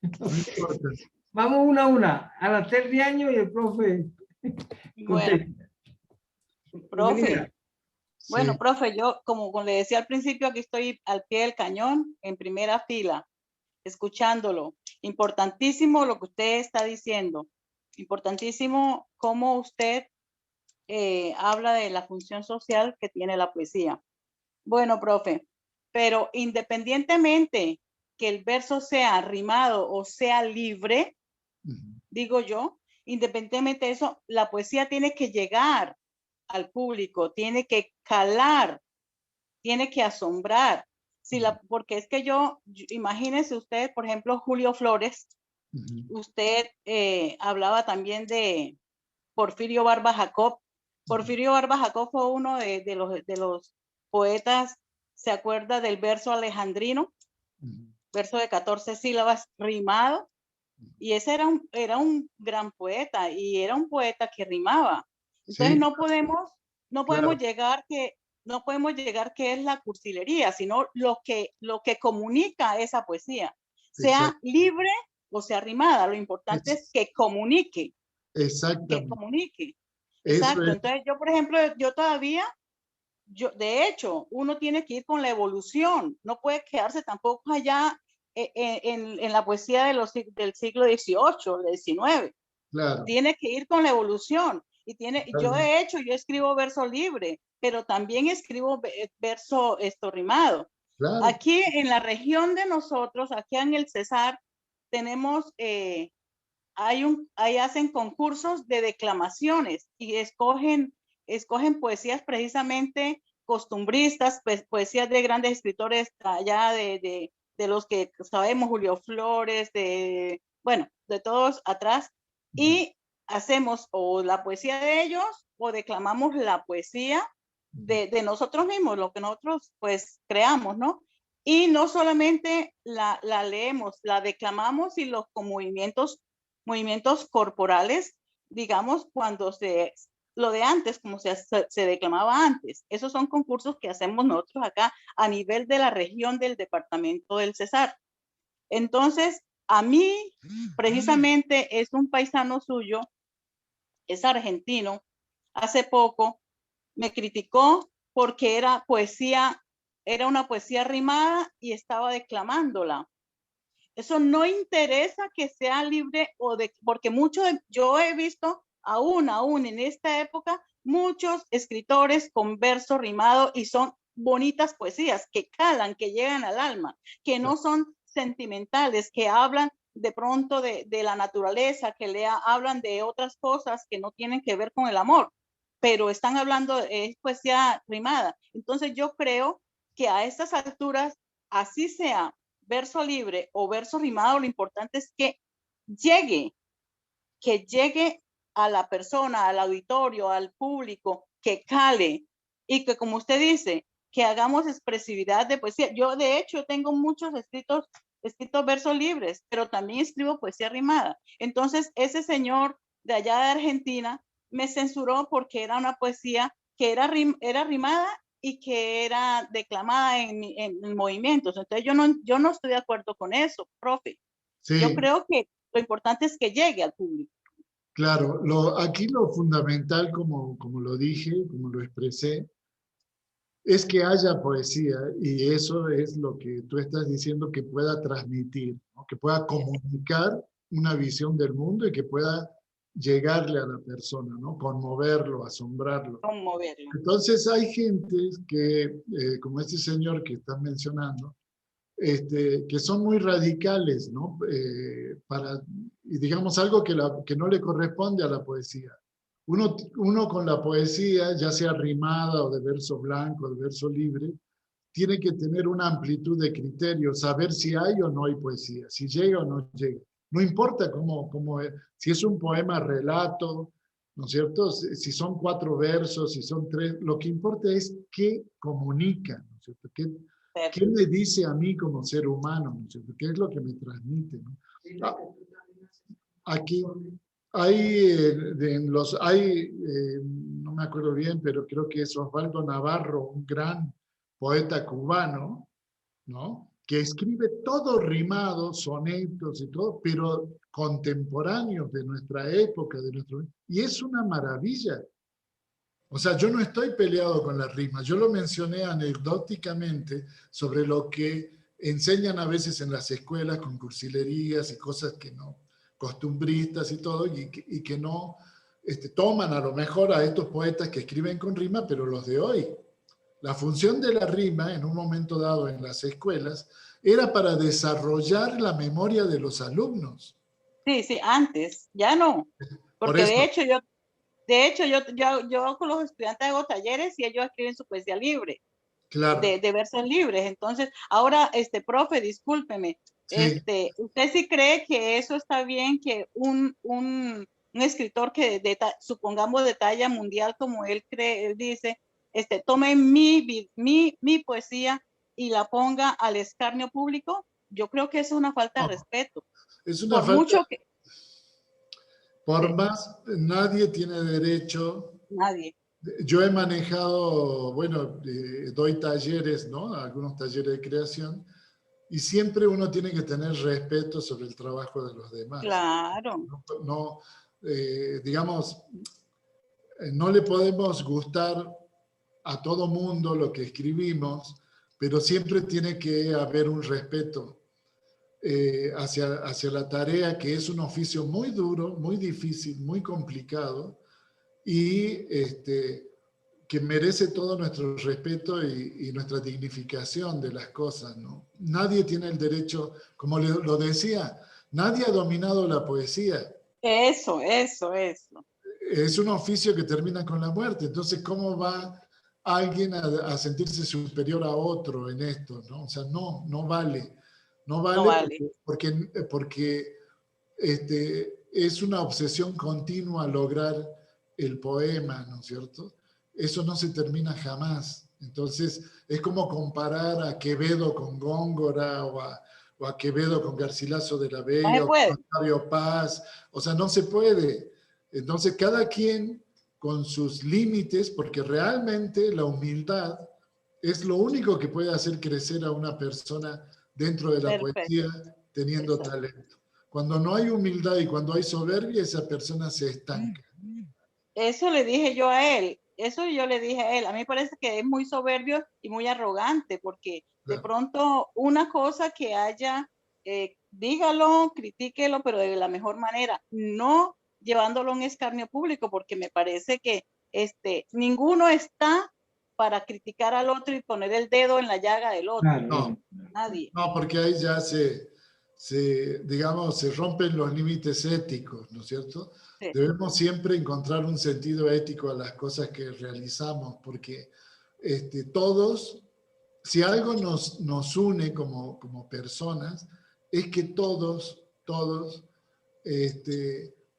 no importa. Vamos una a una. Anastasia Riaño y el profe Bueno, contesta. profe. Bienvenida. Bueno, Sí. profe, yo como le decía al principio, aquí estoy al pie del cañón, en primera fila, escuchándolo. Importantísimo lo que usted está diciendo. Importantísimo cómo usted habla de la función social que tiene la poesía. Bueno, profe, pero independientemente que el verso sea rimado o sea libre, digo yo, independientemente de eso, la poesía tiene que llegar al público, tiene que calar, tiene que asombrar. Porque es que imagínense usted, por ejemplo, Julio Flores, usted hablaba también de Porfirio Barba Jacob. Porfirio Barba Jacob fue uno de los poetas, ¿se acuerda del verso alejandrino? Verso de 14 sílabas rimado. Y ese era un gran poeta y era un poeta que rimaba. Entonces Sí, no podemos claro. no podemos llegar que es la cursilería, sino lo que comunica esa poesía, sea Exacto. libre o sea rimada. Lo importante es que comunique, Exactamente. Eso Exacto. es, Entonces yo, por ejemplo, de hecho, uno tiene que ir con la evolución, no puede quedarse tampoco allá en la poesía del siglo XVIII, del XIX. claro. Tiene que ir con la evolución. Yo Totalmente. de hecho, yo escribo verso libre, pero también escribo verso rimado. Claro. Aquí en la región de nosotros, aquí en el Cesar, tenemos, ahí hacen concursos de declamaciones y escogen poesías precisamente costumbristas, poesías de grandes escritores allá de los que sabemos, Julio Flores, bueno, de todos atrás, y hacemos o la poesía de ellos o declamamos la poesía de nosotros mismos, lo que nosotros pues creamos, ¿no? Y no solamente la leemos, la declamamos y los con movimientos corporales, digamos, lo de antes, como se declamaba antes. Esos son concursos que hacemos nosotros acá a nivel de la región del departamento del Cesar. Entonces, a mí, precisamente, es un paisano suyo, es argentino, hace poco me criticó porque era una poesía rimada y estaba declamándola. Eso no interesa que sea libre porque yo he visto aún en esta época, muchos escritores con verso rimado y son bonitas poesías que calan, que llegan al alma, que no son sentimentales, que hablan de pronto de la naturaleza, que hablan de otras cosas que no tienen que ver con el amor, pero están hablando de poesía rimada. Entonces yo creo que a estas alturas, así sea verso libre o verso rimado, lo importante es que llegue a la persona, al auditorio, al público, que cale y que, como usted dice, que hagamos expresividad de poesía. Yo, de hecho, tengo muchos escritos versos libres, pero también escribo poesía rimada. Entonces, ese señor de allá de Argentina me censuró porque era una poesía que era rimada y que era declamada en movimientos. Entonces, yo no estoy de acuerdo con eso, profe. Sí, Yo creo que lo importante es que llegue al público. claro. Aquí lo fundamental, como lo dije, como lo expresé, es que haya poesía y eso es lo que tú estás diciendo que pueda transmitir, ¿no? Que pueda comunicar una visión del mundo y que pueda llegarle a la persona, ¿no? Conmoverlo, asombrarlo. Conmoverlo. Entonces hay gente que, como este señor que estás mencionando, que son muy radicales, ¿no? Y digamos algo que no le corresponde a la poesía. Uno con la poesía, ya sea rimada o de verso blanco, de verso libre, tiene que tener una amplitud de criterios, saber si hay o no hay poesía, si llega o no llega. No importa si es un poema relato, ¿no es cierto? Si son 4 versos, si son 3, lo que importa es qué comunica, ¿no es cierto? ¿Qué me dice a mí como ser humano, ¿no es cierto? ¿Qué es lo que me transmite, ¿no? Aquí no me acuerdo bien, pero creo que es Osvaldo Navarro, un gran poeta cubano, ¿no? Que escribe todo rimado, sonetos y todo, pero contemporáneos de nuestra época, y es una maravilla. O sea, yo no estoy peleado con las rimas, yo lo mencioné anecdóticamente sobre lo que enseñan a veces en las escuelas con cursilerías y cosas que no, costumbristas y todo, y que no toman a lo mejor a estos poetas que escriben con rima, pero los de hoy. La función de la rima, en un momento dado en las escuelas, era para desarrollar la memoria de los alumnos. Sí, sí, antes, ya no. Porque de hecho yo con los estudiantes hago talleres y ellos escriben su poesía libre, claro. de versos libres. Entonces, ahora, profe, discúlpeme, Sí. ¿Usted sí cree que eso está bien, que un escritor que supongamos de talla mundial como él dice, tome mi poesía y la ponga al escarnio público? Yo creo que eso es una falta de respeto. Es una Por falta. Mucho que... Por más, nadie tiene derecho. Nadie. Yo he manejado, bueno, doy talleres, ¿no? Algunos talleres de creación, y siempre uno tiene que tener respeto sobre el trabajo de los demás. Claro. No, digamos, no le podemos gustar a todo mundo lo que escribimos, pero siempre tiene que haber un respeto hacia la tarea, que es un oficio muy duro, muy difícil, muy complicado, y que merece todo nuestro respeto y nuestra dignificación de las cosas, ¿no? Nadie tiene el derecho, como lo decía, nadie ha dominado la poesía. Eso. Es un oficio que termina con la muerte, entonces ¿cómo va alguien a sentirse superior a otro en esto, ¿no? O sea, no vale. No vale. Porque es una obsesión continua lograr el poema, ¿no es cierto? Eso no se termina jamás. Entonces, es como comparar a Quevedo con Góngora o a Quevedo con Garcilaso de la Vega o con Octavio Paz. O sea, no se puede. Entonces, cada quien con sus límites, porque realmente la humildad es lo único que puede hacer crecer a una persona dentro de la poesía, teniendo talento. Cuando no hay humildad y cuando hay soberbia, esa persona se estanca. Eso le dije yo a él. Eso yo le dije a él. A mí me parece que es muy soberbio y muy arrogante, porque de pronto una cosa que haya, dígalo, critíquelo, pero de la mejor manera, no llevándolo a un escarnio público, porque me parece que ninguno está para criticar al otro y poner el dedo en la llaga del otro. No, nadie. No, porque ahí ya digamos, se rompen los límites éticos, ¿no es cierto? Sí. Debemos siempre encontrar un sentido ético a las cosas que realizamos, porque todos, si algo nos une como personas, es que todos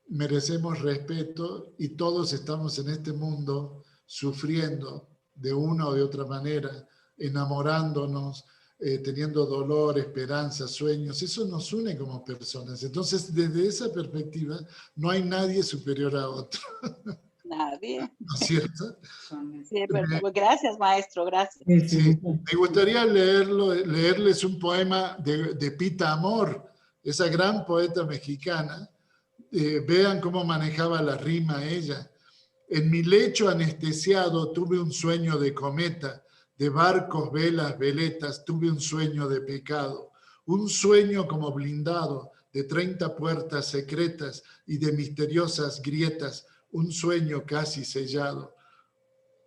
merecemos respeto y todos estamos en este mundo sufriendo de una o de otra manera, enamorándonos, teniendo dolor, esperanza, sueños. Eso nos une como personas. Entonces, desde esa perspectiva, no hay nadie superior a otro. Nadie. ¿No es cierto? Sí, pero gracias, maestro, gracias. Sí, me gustaría leerles un poema de Pita Amor, esa gran poeta mexicana. Vean cómo manejaba la rima ella. En mi lecho anestesiado tuve un sueño de cometa, de barcos, velas, veletas, tuve un sueño de pecado, un sueño como blindado de 30 puertas secretas y de misteriosas grietas, un sueño casi sellado.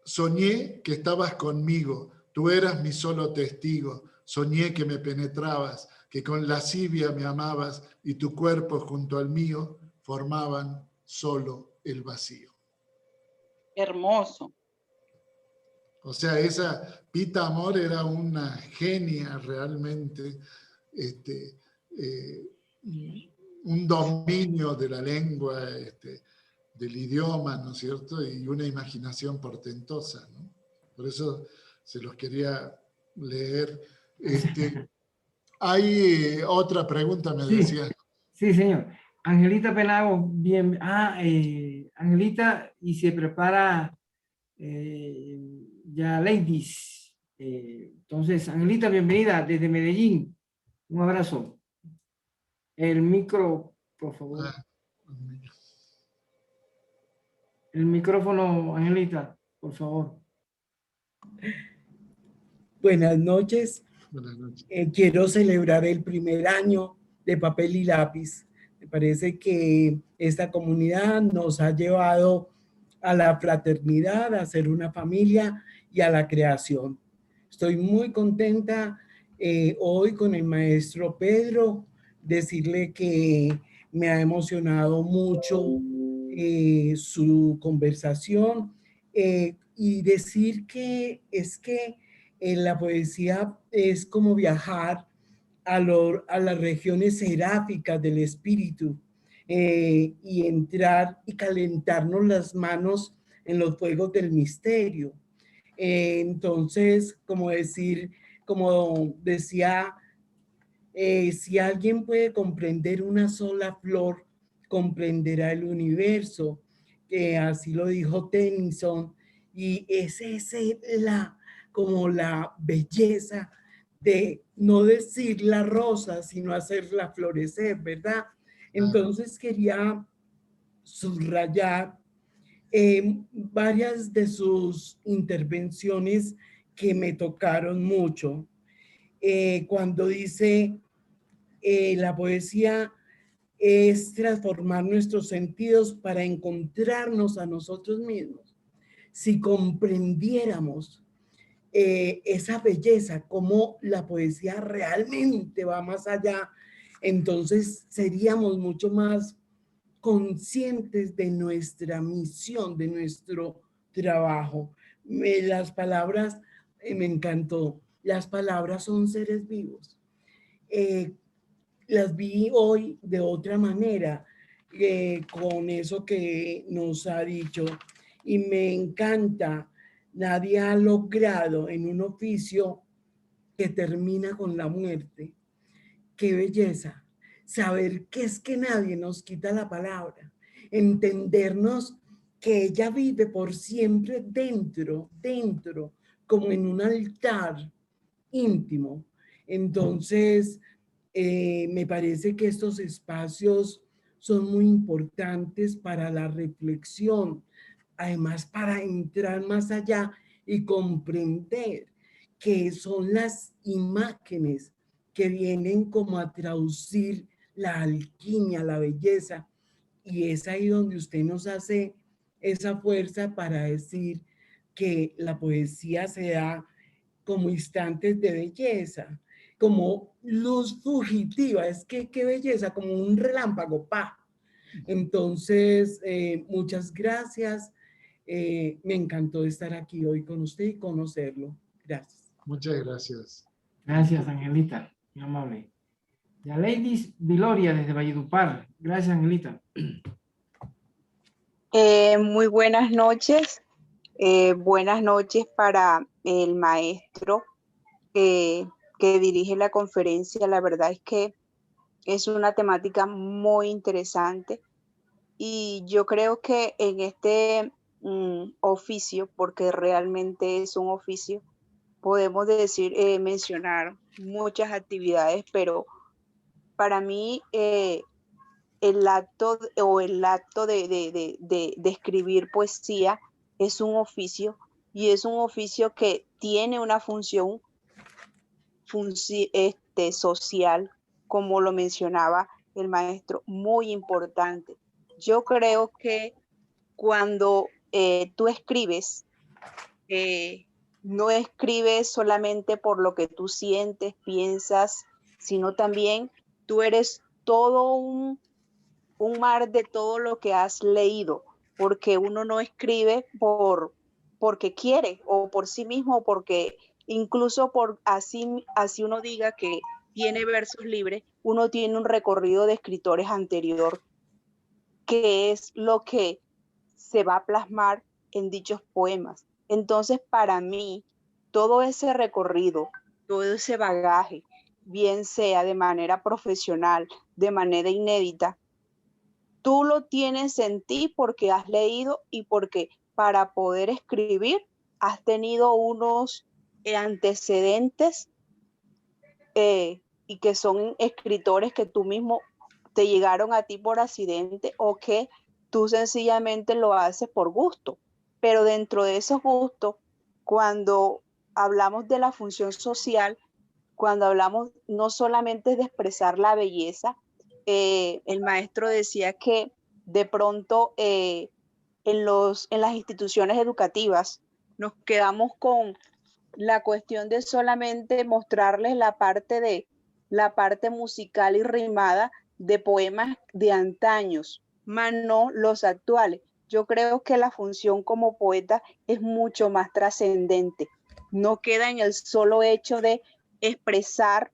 Soñé que estabas conmigo, tú eras mi solo testigo, Soñé que me penetrabas, que con lascivia me amabas y tu cuerpo junto al mío formaban solo el vacío. Hermoso. O sea, esa Pita Amor era una genia realmente, un dominio de la lengua, del idioma, ¿no es cierto? Y una imaginación portentosa, ¿no? Por eso se los quería leer. Hay otra pregunta, me Sí, decía. sí, señor. Angelita Penago, bien. Angelita, y se prepara ya ladies. Entonces, Angelita, bienvenida desde Medellín. Un abrazo. El micro, por favor. Ah, El micrófono, Angelita, por favor. Buenas noches. buenas noches. Quiero celebrar el primer año de Papel y Lápiz. Me parece que esta comunidad nos ha llevado a la fraternidad, a ser una familia y a la creación. Estoy muy contenta hoy con el maestro Pedro, decirle que me ha emocionado mucho su conversación y decir que es que la poesía es como viajar a las regiones seráficas del espíritu y entrar y calentarnos las manos en los fuegos del misterio. Entonces, como decía, si alguien puede comprender una sola flor, comprenderá el universo. Así lo dijo Tennyson. Y como la belleza de no decir la rosa, sino hacerla florecer, ¿verdad? Entonces quería subrayar varias de sus intervenciones que me tocaron mucho. Cuando dice, la poesía es transformar nuestros sentidos para encontrarnos a nosotros mismos. Si comprendiéramos esa belleza, cómo la poesía realmente va más allá, entonces seríamos mucho más conscientes de nuestra misión, de nuestro trabajo. Las palabras, me encantó, las palabras son seres vivos. Las vi hoy de otra manera, con eso que nos ha dicho, y me encanta. Nadie ha logrado en un oficio que termina con la muerte. Qué belleza. Saber que es que nadie nos quita la palabra. Entendernos que ella vive por siempre dentro, como en un altar íntimo. Entonces, me parece que estos espacios son muy importantes para la reflexión, además para entrar más allá y comprender que son las imágenes que vienen como a traducir la alquimia, la belleza, y es ahí donde usted nos hace esa fuerza para decir que la poesía se da como instantes de belleza, como luz fugitiva, es que qué belleza, como un relámpago, pa. Entonces, muchas gracias. Me encantó estar aquí hoy con usted y conocerlo. Gracias. Muchas gracias. Gracias, Angelita. Muy amable. Ya ladies, Viloria desde Valledupar. Gracias, Angelita. Muy buenas noches. Buenas noches para el maestro que dirige la conferencia. La verdad es que es una temática muy interesante y yo creo que en este oficio, porque realmente es un oficio, podemos decir, mencionar muchas actividades, pero para mí el acto de escribir poesía es un oficio y es un oficio que tiene una función social, como lo mencionaba el maestro, muy importante. Yo creo que cuando tú escribes, no escribes solamente por lo que tú sientes, piensas, sino también tú eres todo un mar de todo lo que has leído, porque uno no escribe porque quiere o por sí mismo, o porque incluso por así uno diga que tiene versos libres, uno tiene un recorrido de escritores anterior, que es lo que se va a plasmar en dichos poemas. Entonces, para mí, todo ese recorrido, todo ese bagaje, bien sea de manera profesional, de manera inédita, tú lo tienes en ti porque has leído y porque para poder escribir has tenido unos antecedentes y que son escritores que tú mismo te llegaron a ti por accidente o que tú sencillamente lo haces por gusto. Pero dentro de esos gustos, cuando hablamos de la función social, cuando hablamos no solamente de expresar la belleza, el maestro decía que de pronto en las instituciones educativas nos quedamos con la cuestión de solamente mostrarles la parte musical y rimada de poemas de antaños, más no los actuales. Yo creo que la función como poeta es mucho más trascendente. No queda en el solo hecho de expresar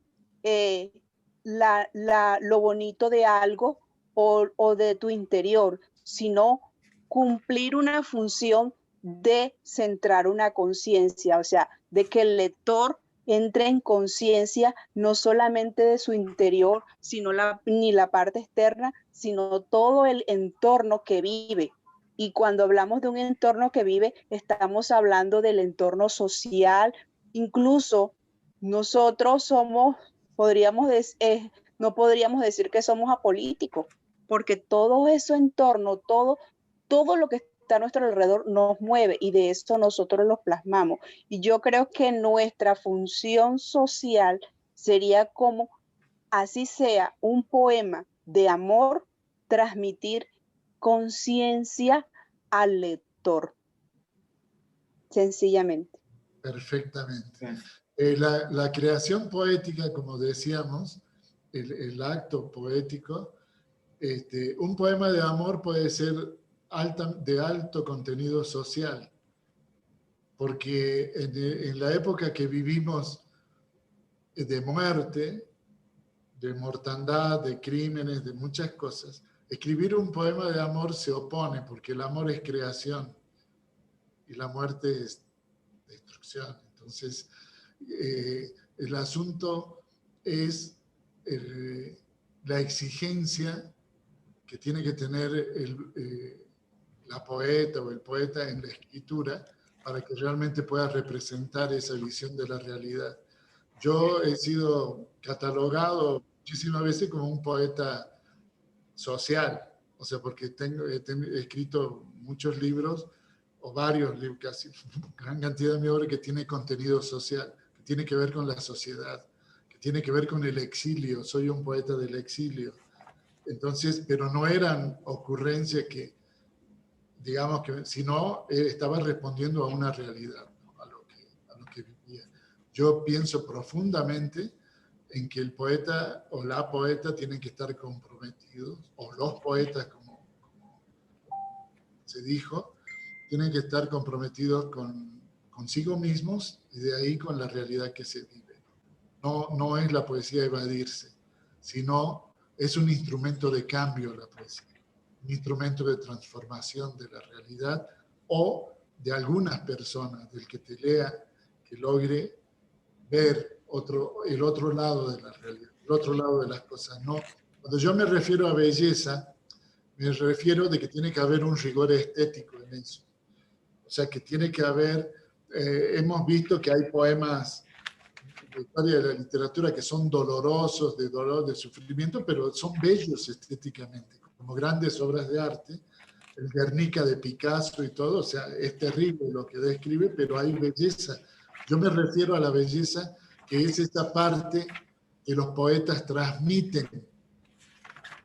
lo bonito de algo o de tu interior, sino cumplir una función de centrar una conciencia, o sea, de que el lector entre en conciencia no solamente de su interior, sino ni la parte externa, sino todo el entorno que vive. Y cuando hablamos de un entorno que vive, estamos hablando del entorno social. Incluso nosotros somos, no podríamos decir que somos apolíticos, porque todo ese entorno, todo lo que está a nuestro alrededor nos mueve y de eso nosotros lo plasmamos. Y yo creo que nuestra función social sería como, así sea un poema de amor, transmitir conciencia al lector, sencillamente. Perfectamente. La creación poética, como decíamos, el acto poético, un poema de amor puede ser de alto contenido social, porque en la época que vivimos de muerte, de mortandad, de crímenes, de muchas cosas, escribir un poema de amor se opone, porque el amor es creación y la muerte es destrucción. Entonces, el asunto es la exigencia que tiene que tener la poeta o el poeta en la escritura para que realmente pueda representar esa visión de la realidad. Yo he sido catalogado muchísimas veces como un poeta social, o sea, porque he escrito muchos libros, o varios libros, casi gran cantidad de mi obra que tiene contenido social, que tiene que ver con la sociedad, que tiene que ver con el exilio. Soy un poeta del exilio. Entonces, pero no eran ocurrencias que, digamos que, sino estaba respondiendo a una realidad, ¿no? a lo que vivía. Yo pienso profundamente en que el poeta o la poeta tienen que estar comprometidos, o los poetas, como se dijo, tienen que estar comprometidos consigo mismos y de ahí con la realidad que se vive. No es la poesía evadirse, sino es un instrumento de cambio la poesía, un instrumento de transformación de la realidad o de algunas personas, del que te lea, que logre ver el otro lado de la realidad, el otro lado de las cosas. No, cuando yo me refiero a belleza, me refiero de que tiene que haber un rigor estético en eso. O sea, que tiene que haber, hemos visto que hay poemas de historia de la literatura que son dolorosos, de dolor, de sufrimiento, pero son bellos estéticamente, como grandes obras de arte. El Guernica de Picasso y todo, o sea, es terrible lo que describe, pero hay belleza. Yo me refiero a la belleza que es esta parte que los poetas transmiten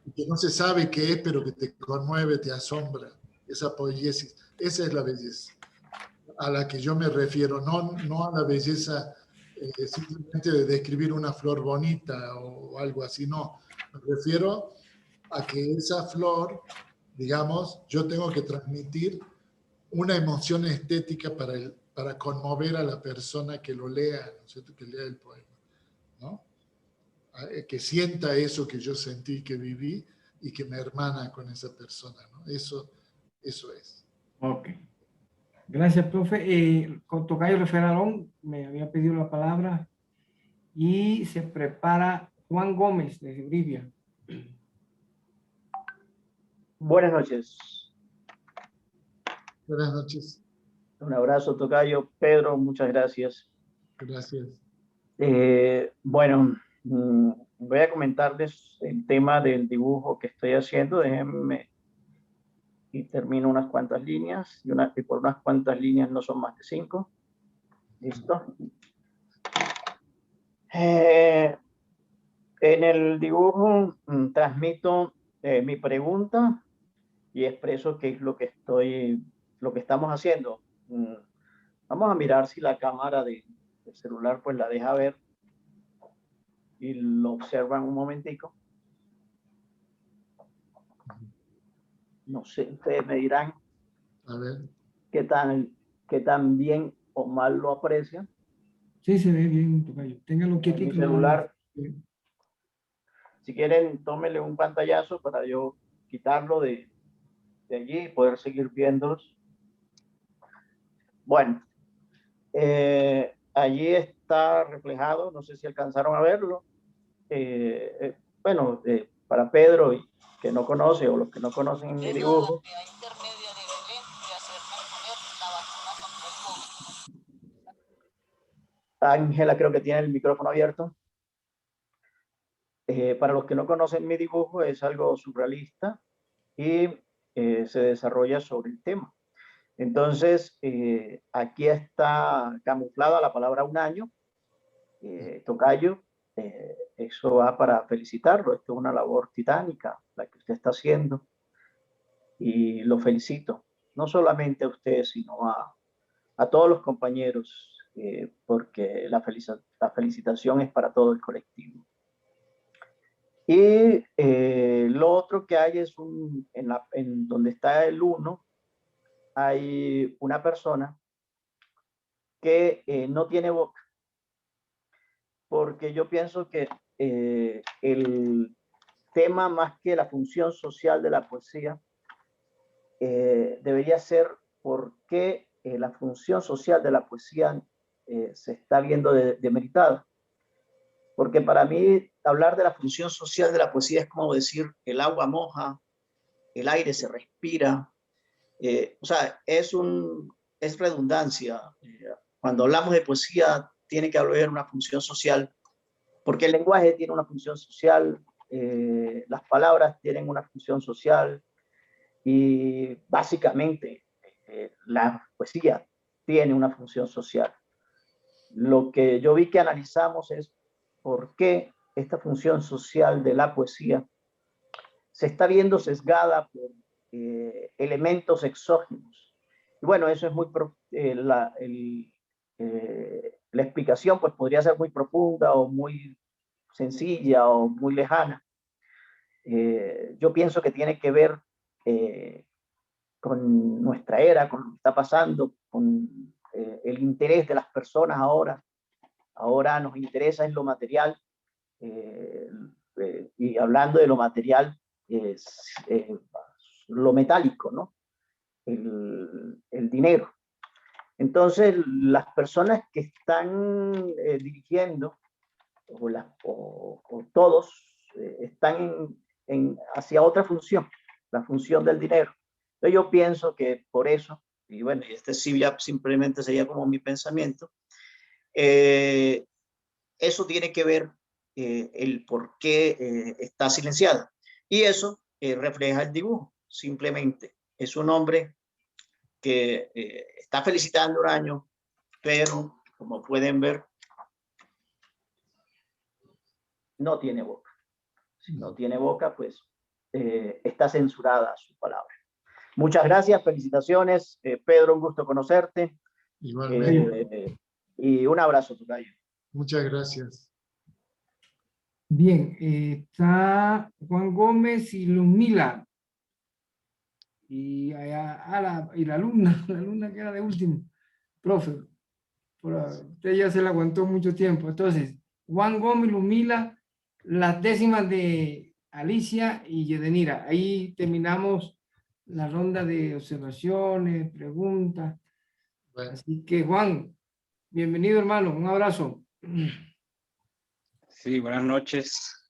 y que no se sabe qué es, pero que te conmueve, te asombra, esa poiesis. Esa es la belleza. a la que yo me refiero, no a la belleza simplemente de describir una flor bonita o algo así, no. Me refiero a que esa flor, digamos, yo tengo que transmitir una emoción estética para conmover a la persona que lo lea, ¿no es cierto? Que lea el poema, ¿no? Que sienta eso que yo sentí, que viví y que me hermana con esa persona, ¿no? Eso es. Ok. Gracias, profe. Con Tocayo Referalón me había pedido la palabra y se prepara Juan Gómez de Bolivia. Buenas noches. Buenas noches. Un abrazo, Tocayo. Pedro, muchas gracias. Gracias. Bueno, voy a comentarles el tema del dibujo que estoy haciendo. Déjenme y termino unas cuantas líneas y por unas cuantas líneas no son más de 5. Listo. En el dibujo transmito mi pregunta y expreso qué es lo que estamos haciendo. Vamos a mirar si la cámara del celular pues la deja ver y lo observan un momentico. No sé, ustedes me dirán A ver. qué tan bien o mal lo aprecian. Sí, se ve bien, Tocayo. Téngalo quietito. Mi celular, si quieren, tómenle un pantallazo para yo quitarlo de allí y poder seguir viéndolos. Bueno, allí está reflejado, no sé si alcanzaron a verlo. Bueno, para Pedro, que no conoce, o los que no conocen mi dibujo, Ángela creo que tiene el micrófono abierto. Para los que no conocen mi dibujo, es algo surrealista y se desarrolla sobre el tema. Entonces, aquí está camuflada la palabra un año. Tocayo, eso va para felicitarlo. Esto es una labor titánica la que usted está haciendo y lo felicito. No solamente a usted, sino a todos los compañeros, porque la felicitación es para todo el colectivo. Y lo otro que hay es en donde está el 1, hay una persona que no tiene boca, porque yo pienso que el tema, más que la función social de la poesía, debería ser por qué la función social de la poesía se está viendo demeritada. Porque para mí hablar de la función social de la poesía es como decir el agua moja, el aire se respira. O sea, es redundancia. Cuando hablamos de poesía tiene que haber una función social, porque el lenguaje tiene una función social, las palabras tienen una función social y básicamente la poesía tiene una función social. Lo que yo vi que analizamos es por qué esta función social de la poesía se está viendo sesgada por elementos exógenos. Y bueno, eso es muy la explicación pues podría ser muy profunda o muy sencilla o muy lejana. Yo pienso que tiene que ver con nuestra era, con lo que está pasando, con el interés de las personas ahora. Ahora nos interesa en lo material, y hablando de lo material, es lo metálico, ¿no? El dinero. Entonces, las personas que están dirigiendo, o todos, están hacia otra función, la función del dinero. Entonces, yo pienso que por eso, y bueno, este sí ya simplemente sería como mi pensamiento, eso tiene que ver el por qué está silenciada. Y eso refleja el dibujo, simplemente. Es un hombre que está felicitando un año, pero como pueden ver, no tiene boca. Si no tiene boca, pues está censurada su palabra. Muchas gracias, felicitaciones. Pedro, un gusto conocerte. Igualmente. Y un abrazo, tocayo. Muchas gracias. Bien, está Juan Gómez y Luzmila. Y, y la alumna, la alumna que era de último, profe, usted ya se la aguantó mucho tiempo. Entonces, Juan Gómez, Luzmila, las décimas de Alicia y Yedenira. Ahí terminamos la ronda de observaciones, preguntas. Bueno, Así que, Juan, bienvenido, hermano. Un abrazo. Sí, buenas noches.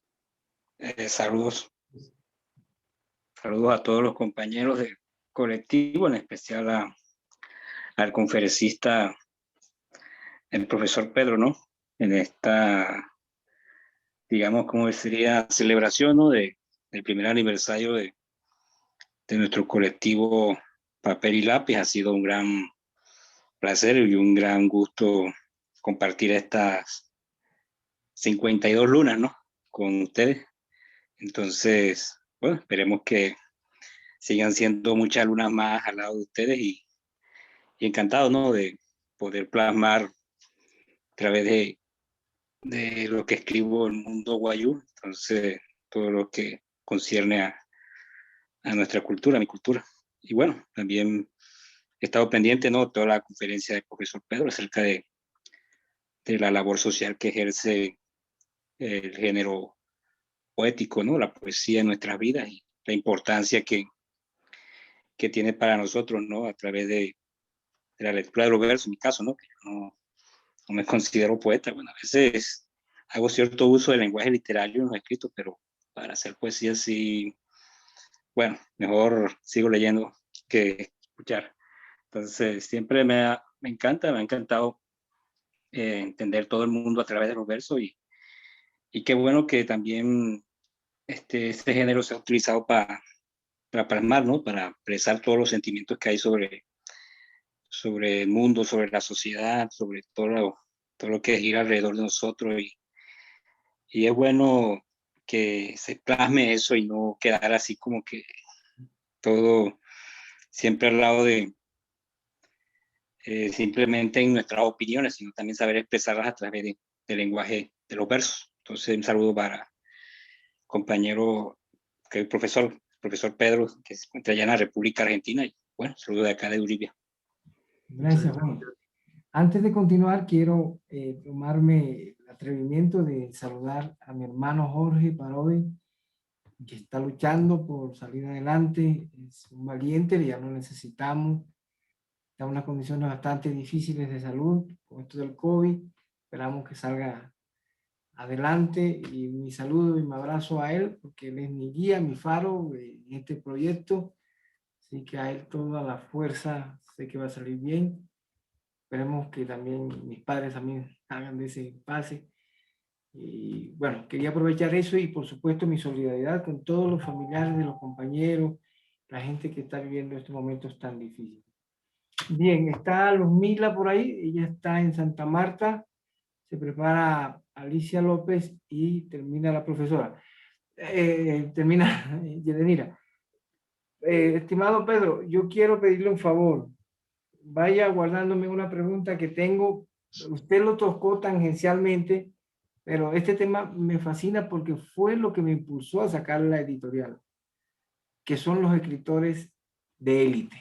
Saludos. Saludos a todos los compañeros del colectivo, en especial al conferencista, el profesor Pedro, ¿no? En esta, digamos, como sería celebración, ¿no? Del primer aniversario de nuestro colectivo Papel y Lápiz. Ha sido un gran placer y un gran gusto compartir estas 52 lunas, ¿no? Con ustedes. Entonces, bueno, esperemos que sigan siendo muchas lunas más al lado de ustedes y encantado, ¿no? De poder plasmar a través de lo que escribo en Mundo Guayú, entonces todo lo que concierne a nuestra cultura, a mi cultura. Y bueno, también he estado pendiente, ¿no? Toda la conferencia del profesor Pedro acerca de la labor social que ejerce el género poético, ¿no? La poesía en nuestras vidas y la importancia que tiene para nosotros, ¿no? A través de la lectura de los versos, en mi caso, ¿no? Que no me considero poeta. Bueno, a veces hago cierto uso del lenguaje literario en los escritos, pero para hacer poesía sí, bueno, mejor sigo leyendo que escuchar. Entonces, siempre me ha encantado entender todo el mundo a través de los versos y qué bueno que también este género se ha utilizado para plasmar, ¿no? Para expresar todos los sentimientos que hay sobre el mundo, sobre la sociedad, sobre todo lo que gira alrededor de nosotros. Y es bueno que se plasme eso y no quedar así como que todo siempre al lado de simplemente en nuestras opiniones, sino también saber expresarlas a través del lenguaje de los versos. Entonces, un saludo para compañero, que el profesor Pedro, que se encuentra allá en la República Argentina, y bueno, saludo de acá de Uribia. Gracias, Juan. Antes de continuar, quiero tomarme el atrevimiento de saludar a mi hermano Jorge Parodi, que está luchando por salir adelante. Es un valiente, ya lo necesitamos. Está en unas condiciones bastante difíciles de salud con esto del COVID. Esperamos que salga adelante y mi saludo y mi abrazo a él, porque él es mi guía, mi faro en este proyecto. Así que a él toda la fuerza, sé que va a salir bien. Esperemos que también mis padres también hagan de ese pase. Y bueno, quería aprovechar eso y por supuesto mi solidaridad con todos los familiares de los compañeros, la gente que está viviendo estos momentos tan difíciles. Bien, está Luzmila por ahí, ella está en Santa Marta, se prepara Alicia López y termina la profesora. Termina Yedenira. Estimado Pedro, yo quiero pedirle un favor. Vaya guardándome una pregunta que tengo. Usted lo tocó tangencialmente, pero este tema me fascina porque fue lo que me impulsó a sacar la editorial, que son los escritores de élite,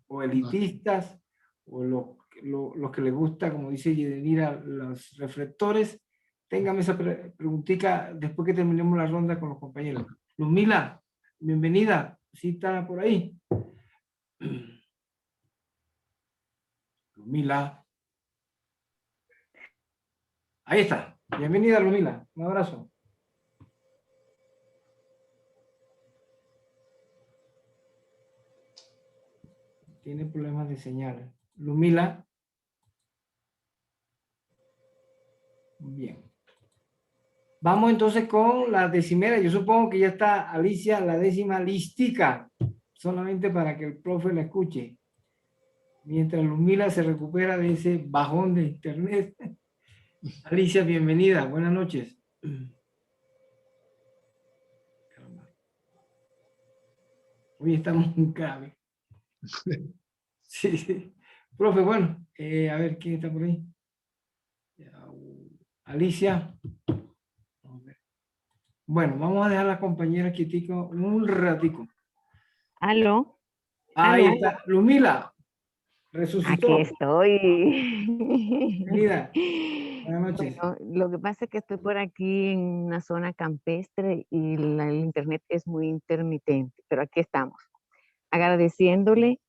o elitistas, o los que les gusta, como dice Yedenira, los reflectores. Téngame esa preguntita después que terminemos la ronda con los compañeros. Luzmila, bienvenida. ¿Sí está por ahí? Luzmila. Ahí está. Bienvenida, Luzmila. Un abrazo. Tiene problemas de señal. Luzmila. Bien. Vamos entonces con la decimera. Yo supongo que ya está Alicia, la décima listica, solamente para que el profe la escuche. Mientras Luzmila se recupera de ese bajón de internet. Alicia, bienvenida. Buenas noches. Hoy estamos muy grave. Sí, sí. Profe, bueno, a ver, ¿quién está por ahí? Alicia. Bueno, vamos a dejar a la compañera quietica un ratico. Aló, Ahí aló. está, Lumila, resucitó. Aquí estoy. Bienvenida. Buenas noches. Bueno, lo que pasa es que estoy por aquí en una zona campestre y el internet es muy intermitente, pero aquí estamos, agradeciéndole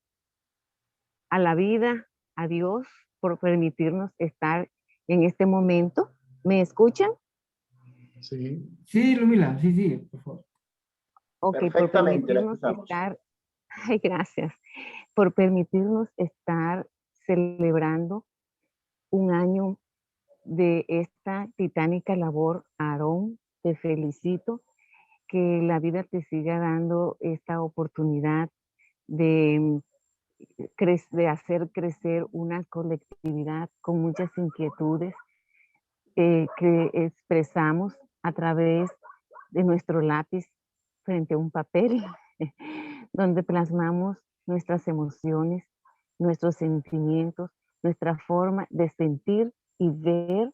a la vida, a Dios, por permitirnos estar en este momento. ¿Me escuchan? Sí. Sí, Lumila, sí, sí, por favor. Ok, por Perfectamente, la permitirnos escuchamos. estar, ay, gracias, por permitirnos estar celebrando un año de esta titánica labor. Aarón, te felicito, que la vida te siga dando esta oportunidad de, de hacer crecer una colectividad con muchas inquietudes que expresamos a través de nuestro lápiz frente a un papel, donde plasmamos nuestras emociones, nuestros sentimientos, nuestra forma de sentir y ver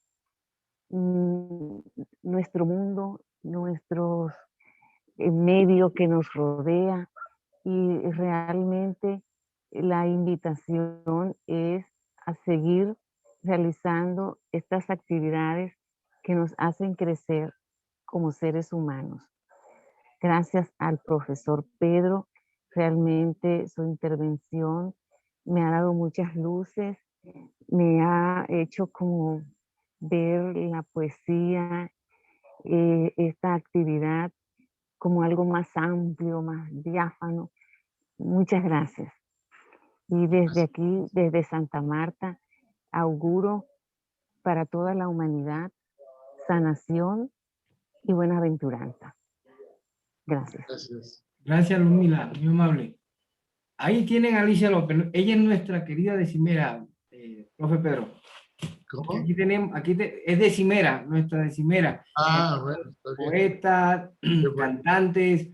nuestro mundo, nuestro medio que nos rodea, y realmente la invitación es a seguir realizando estas actividades que nos hacen crecer como seres humanos. Gracias al profesor Pedro, realmente su intervención me ha dado muchas luces, me ha hecho como ver la poesía, esta actividad como algo más amplio, más diáfano. Muchas gracias. Y desde aquí, desde Santa Marta, auguro para toda la humanidad sanación y buenaventuranza. Gracias. Gracias. Gracias, Lumila, muy amable. Ahí tienen a Alicia López. Ella es nuestra querida decimera, profe Pedro. ¿Cómo? Aquí tenemos, es decimera, nuestra decimera. Ah, bueno, está bien. Poetas, Qué bueno. cantantes,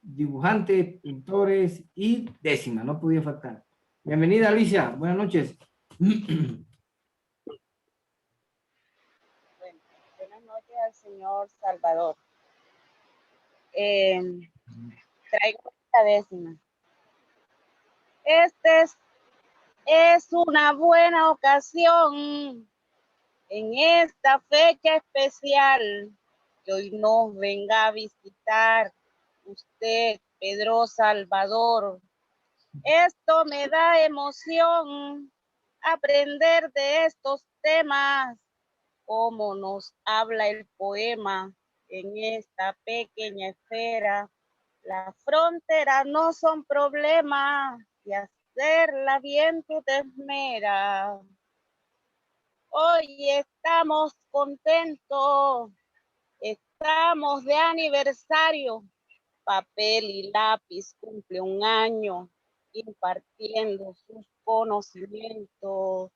dibujantes, pintores y décima, no podía faltar. Bienvenida, Alicia, buenas noches. Buenas noches al señor Salvador. Traigo esta décima. Es una buena ocasión en esta fecha especial que hoy nos venga a visitar usted, Pedro Salvador. Esto me da emoción aprender de estos temas, como nos habla el poema en esta pequeña esfera. Las fronteras no son problemas y hacerla bien tú te esmeras. Hoy estamos contentos, estamos de aniversario. Papel y lápiz cumple un año impartiendo sus conocimientos.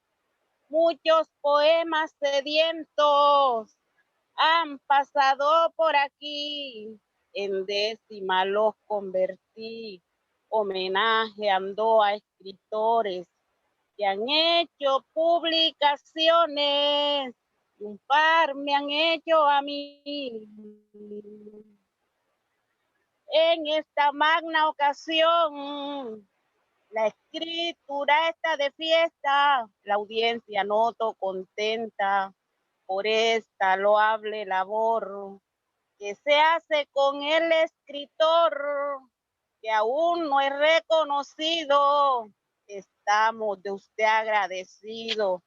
Muchos poemas sedientos han pasado por aquí, en décima los convertí, homenajeando a escritores que han hecho publicaciones, y un par me han hecho a mí. En esta magna ocasión, la escritura está de fiesta, la audiencia noto contenta por esta loable labor que se hace con el escritor, que aún no es reconocido. Estamos de usted agradecidos,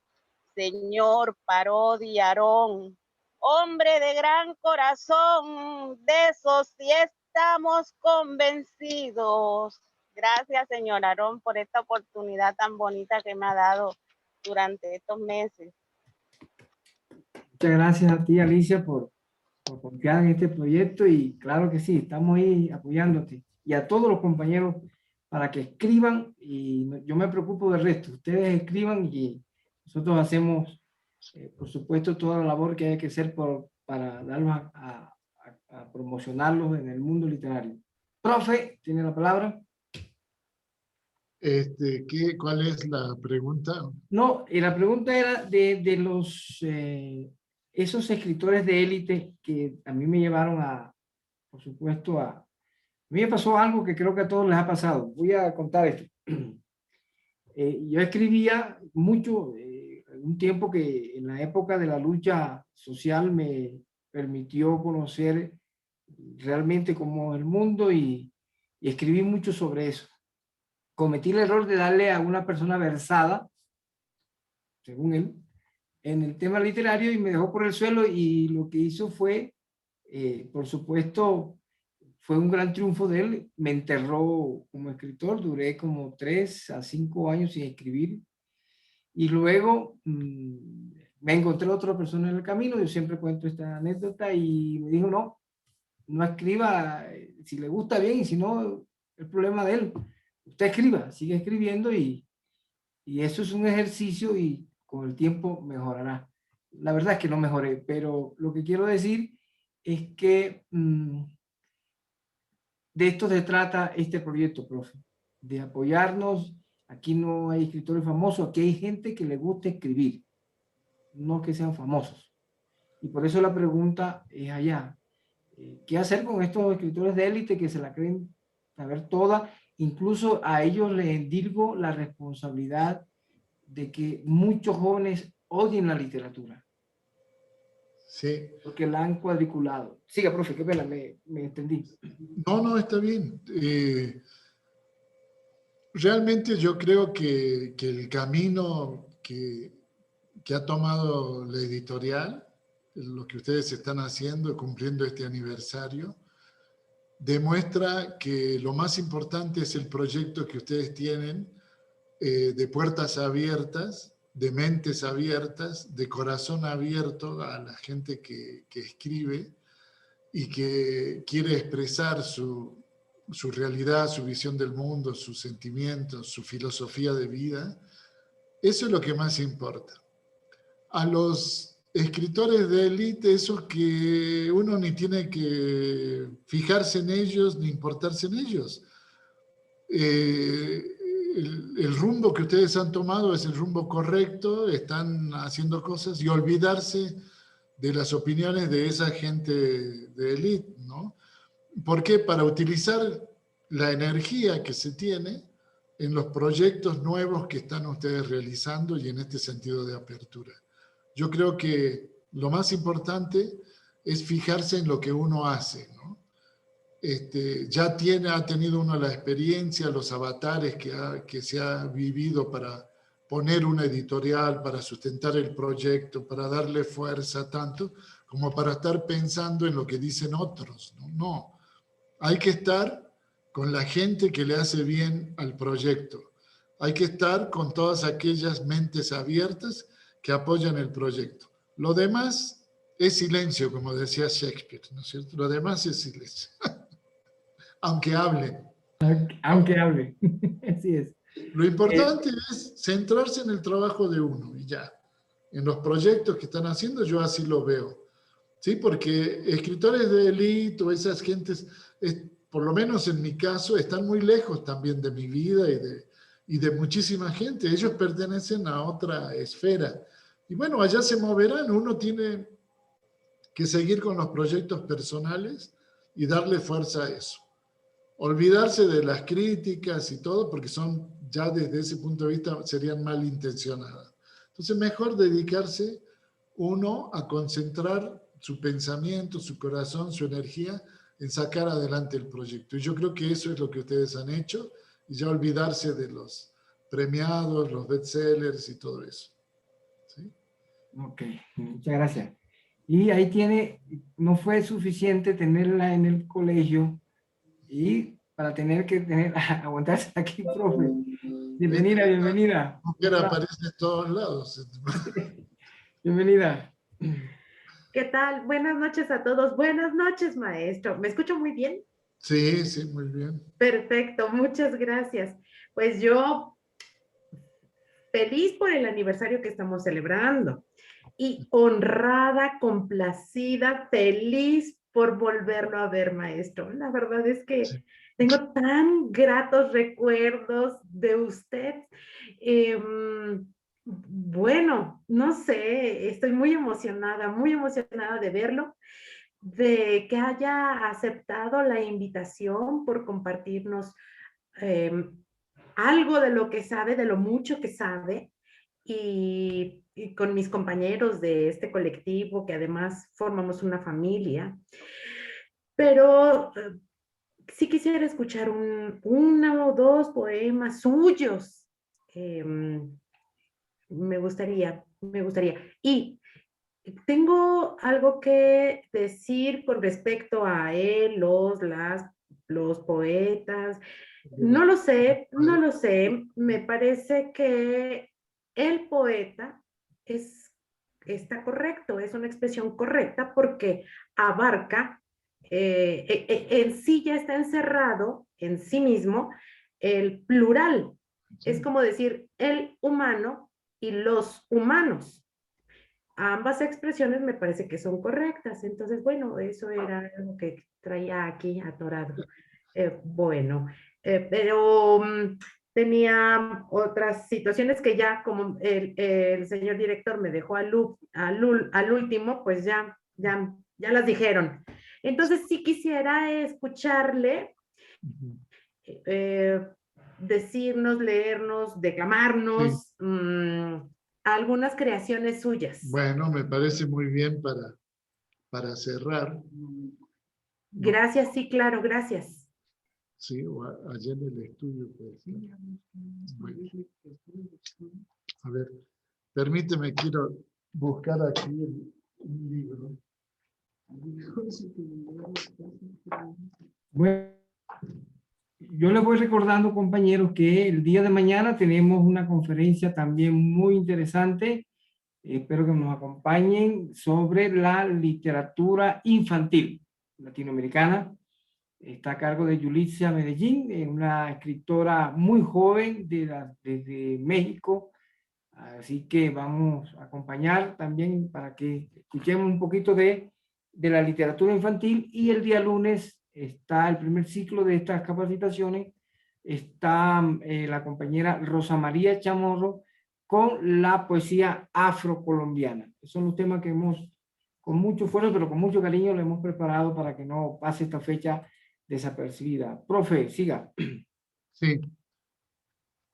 señor Parodi Aarón, hombre de gran corazón, de eso sí estamos convencidos. Gracias, señor Aarón, por esta oportunidad tan bonita que me ha dado durante estos meses. Muchas gracias a ti, Alicia, por confiar en este proyecto, y claro que sí, estamos ahí apoyándote, y a todos los compañeros para que escriban, y yo me preocupo del resto. Ustedes escriban y nosotros hacemos, por supuesto, toda la labor que hay que hacer para darlos a promocionarlos en el mundo literario. Profe, tiene la palabra. ¿Cuál es la pregunta? No, la pregunta era de los, esos escritores de élite que a mí me llevaron a, por supuesto, a mí me pasó algo que creo que a todos les ha pasado. Voy a contar esto. Yo escribía mucho, un tiempo que en la época de la lucha social me permitió conocer realmente cómo es el mundo y escribí mucho sobre eso. Cometí el error de darle a una persona versada, según él, en el tema literario y me dejó por el suelo y lo que hizo fue, por supuesto, fue un gran triunfo de él. Me enterró como escritor, duré como 3 a 5 años sin escribir. Y luego me encontré otra persona en el camino, yo siempre cuento esta anécdota y me dijo, no, no escriba, si le gusta bien y si no, el problema de él. Usted escriba, sigue escribiendo y eso es un ejercicio y con el tiempo mejorará. La verdad es que no mejoré, pero lo que quiero decir es que de esto se trata este proyecto, profe, de apoyarnos. Aquí no hay escritores famosos, aquí hay gente que le gusta escribir, no que sean famosos. Y por eso la pregunta es allá. ¿Qué hacer con estos escritores de élite que se la creen saber toda? Incluso a ellos les endilgo la responsabilidad de que muchos jóvenes odien la literatura. Sí. Porque la han cuadriculado. Siga, profe, qué pena, me entendí. No, está bien. Realmente yo creo que el camino que ha tomado la editorial, lo que ustedes están haciendo, cumpliendo este aniversario, demuestra que lo más importante es el proyecto que ustedes tienen de puertas abiertas, de mentes abiertas, de corazón abierto a la gente que escribe y que quiere expresar su realidad, su visión del mundo, sus sentimientos, su filosofía de vida. Eso es lo que más importa. A los escritores de élite, esos que uno ni tiene que fijarse en ellos ni importarse en ellos. El rumbo que ustedes han tomado es el rumbo correcto, están haciendo cosas y olvidarse de las opiniones de esa gente de élite, ¿no? ¿Por qué? Para utilizar la energía que se tiene en los proyectos nuevos que están ustedes realizando y en este sentido de apertura. Yo creo que lo más importante es fijarse en lo que uno hace, ¿no? Ya ha tenido uno la experiencia, los avatares que se ha vivido para poner una editorial, para sustentar el proyecto, para darle fuerza tanto, como para estar pensando en lo que dicen otros. No, hay que estar con la gente que le hace bien al proyecto. Hay que estar con todas aquellas mentes abiertas que apoyan el proyecto. Lo demás es silencio, como decía Shakespeare, ¿no es cierto? Lo demás es silencio. Aunque hable. Aunque hable. Así es. Lo importante es centrarse en el trabajo de uno y ya. En los proyectos que están haciendo, yo así lo veo. ¿Sí? Porque escritores de élite o esas gentes, por lo menos en mi caso, están muy lejos también de mi vida y de muchísima gente. Ellos pertenecen a otra esfera. Y bueno, allá se moverán. Uno tiene que seguir con los proyectos personales y darle fuerza a eso. Olvidarse de las críticas y todo, porque son ya desde ese punto de vista serían malintencionadas. Entonces, mejor dedicarse uno a concentrar su pensamiento, su corazón, su energía en sacar adelante el proyecto. Y yo creo que eso es lo que ustedes han hecho, y ya olvidarse de los premiados, los bestsellers y todo eso. ¿Sí? Ok, muchas gracias. Y ahí tiene, no fue suficiente tenerla en el colegio y para tener que aguantarse aquí, profe. Bienvenida, bienvenida. Mujer aparece en todos lados. Bienvenida. ¿Qué tal? Buenas noches a todos. Buenas noches, maestro. ¿Me escucho muy bien? Sí, sí, muy bien. Perfecto, muchas gracias. Pues yo feliz por el aniversario que estamos celebrando y honrada, complacida, feliz por volverlo a ver, maestro. La verdad es que Tengo tan gratos recuerdos de usted. Bueno, no sé, estoy muy emocionada de verlo, de que haya aceptado la invitación por compartirnos algo de lo que sabe, de lo mucho que sabe, y con mis compañeros de este colectivo, que además formamos una familia. Pero sí quisiera escuchar uno o dos poemas suyos. Me gustaría. Y tengo algo que decir con respecto a él, los poetas. No lo sé. Me parece que el poeta está correcto, es una expresión correcta porque abarca, en sí ya está encerrado en sí mismo el plural. Es como decir el humano y los humanos. Ambas expresiones me parece que son correctas. Entonces, bueno, eso era algo que traía aquí atorado. Pero tenía otras situaciones que ya, como el señor director me dejó al último, pues ya las dijeron. Entonces, sí quisiera escucharle, decirnos, leernos, declamarnos, algunas creaciones suyas. Bueno, me parece muy bien para cerrar. Gracias, sí, claro, gracias. Sí, o allá en el estudio puede ser. Bueno. A ver, permíteme, quiero buscar aquí un libro. Bueno, yo les voy recordando, compañeros, que el día de mañana tenemos una conferencia también muy interesante. Espero que nos acompañen, sobre la literatura infantil latinoamericana. Está a cargo de Yulitza Medellín, una escritora muy joven desde México. Así que vamos a acompañar también para que escuchemos un poquito de la literatura infantil. Y el día lunes está el primer ciclo de estas capacitaciones. Está la compañera Rosa María Chamorro con la poesía afrocolombiana. Esos son los temas que hemos, con mucho esfuerzo, pero con mucho cariño, lo hemos preparado para que no pase esta fecha desapercibida. Profe, siga. Sí.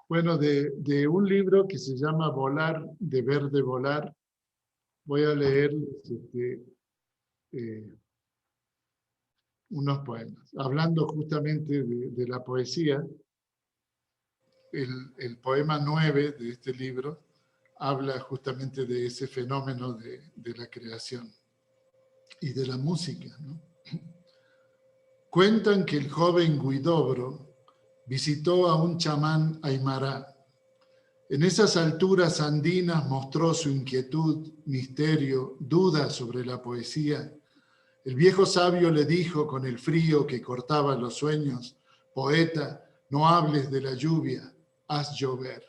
Bueno, de un libro que se llama Volar, de Verde Volar, voy a leer unos poemas. Hablando justamente de la poesía, el poema 9 de este libro habla justamente de ese fenómeno de la creación y de la música, ¿no? Cuentan que el joven Huidobro visitó a un chamán aymara. En esas alturas andinas mostró su inquietud, misterio, duda sobre la poesía. El viejo sabio le dijo con el frío que cortaba los sueños: poeta, no hables de la lluvia, haz llover.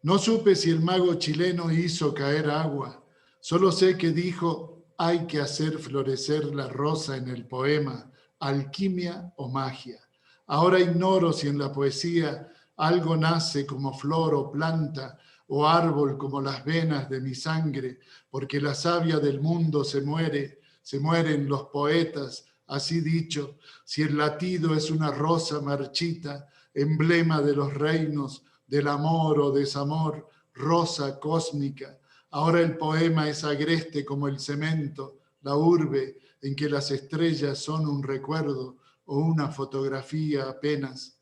No supe si el mago chileno hizo caer agua, solo sé que dijo: hay que hacer florecer la rosa en el poema, alquimia o magia. Ahora ignoro si en la poesía algo nace como flor o planta, o árbol como las venas de mi sangre, porque la savia del mundo se mueren los poetas, así dicho, si el latido es una rosa marchita, emblema de los reinos, del amor o desamor, rosa cósmica. Ahora el poema es agreste como el cemento, la urbe en que las estrellas son un recuerdo o una fotografía apenas.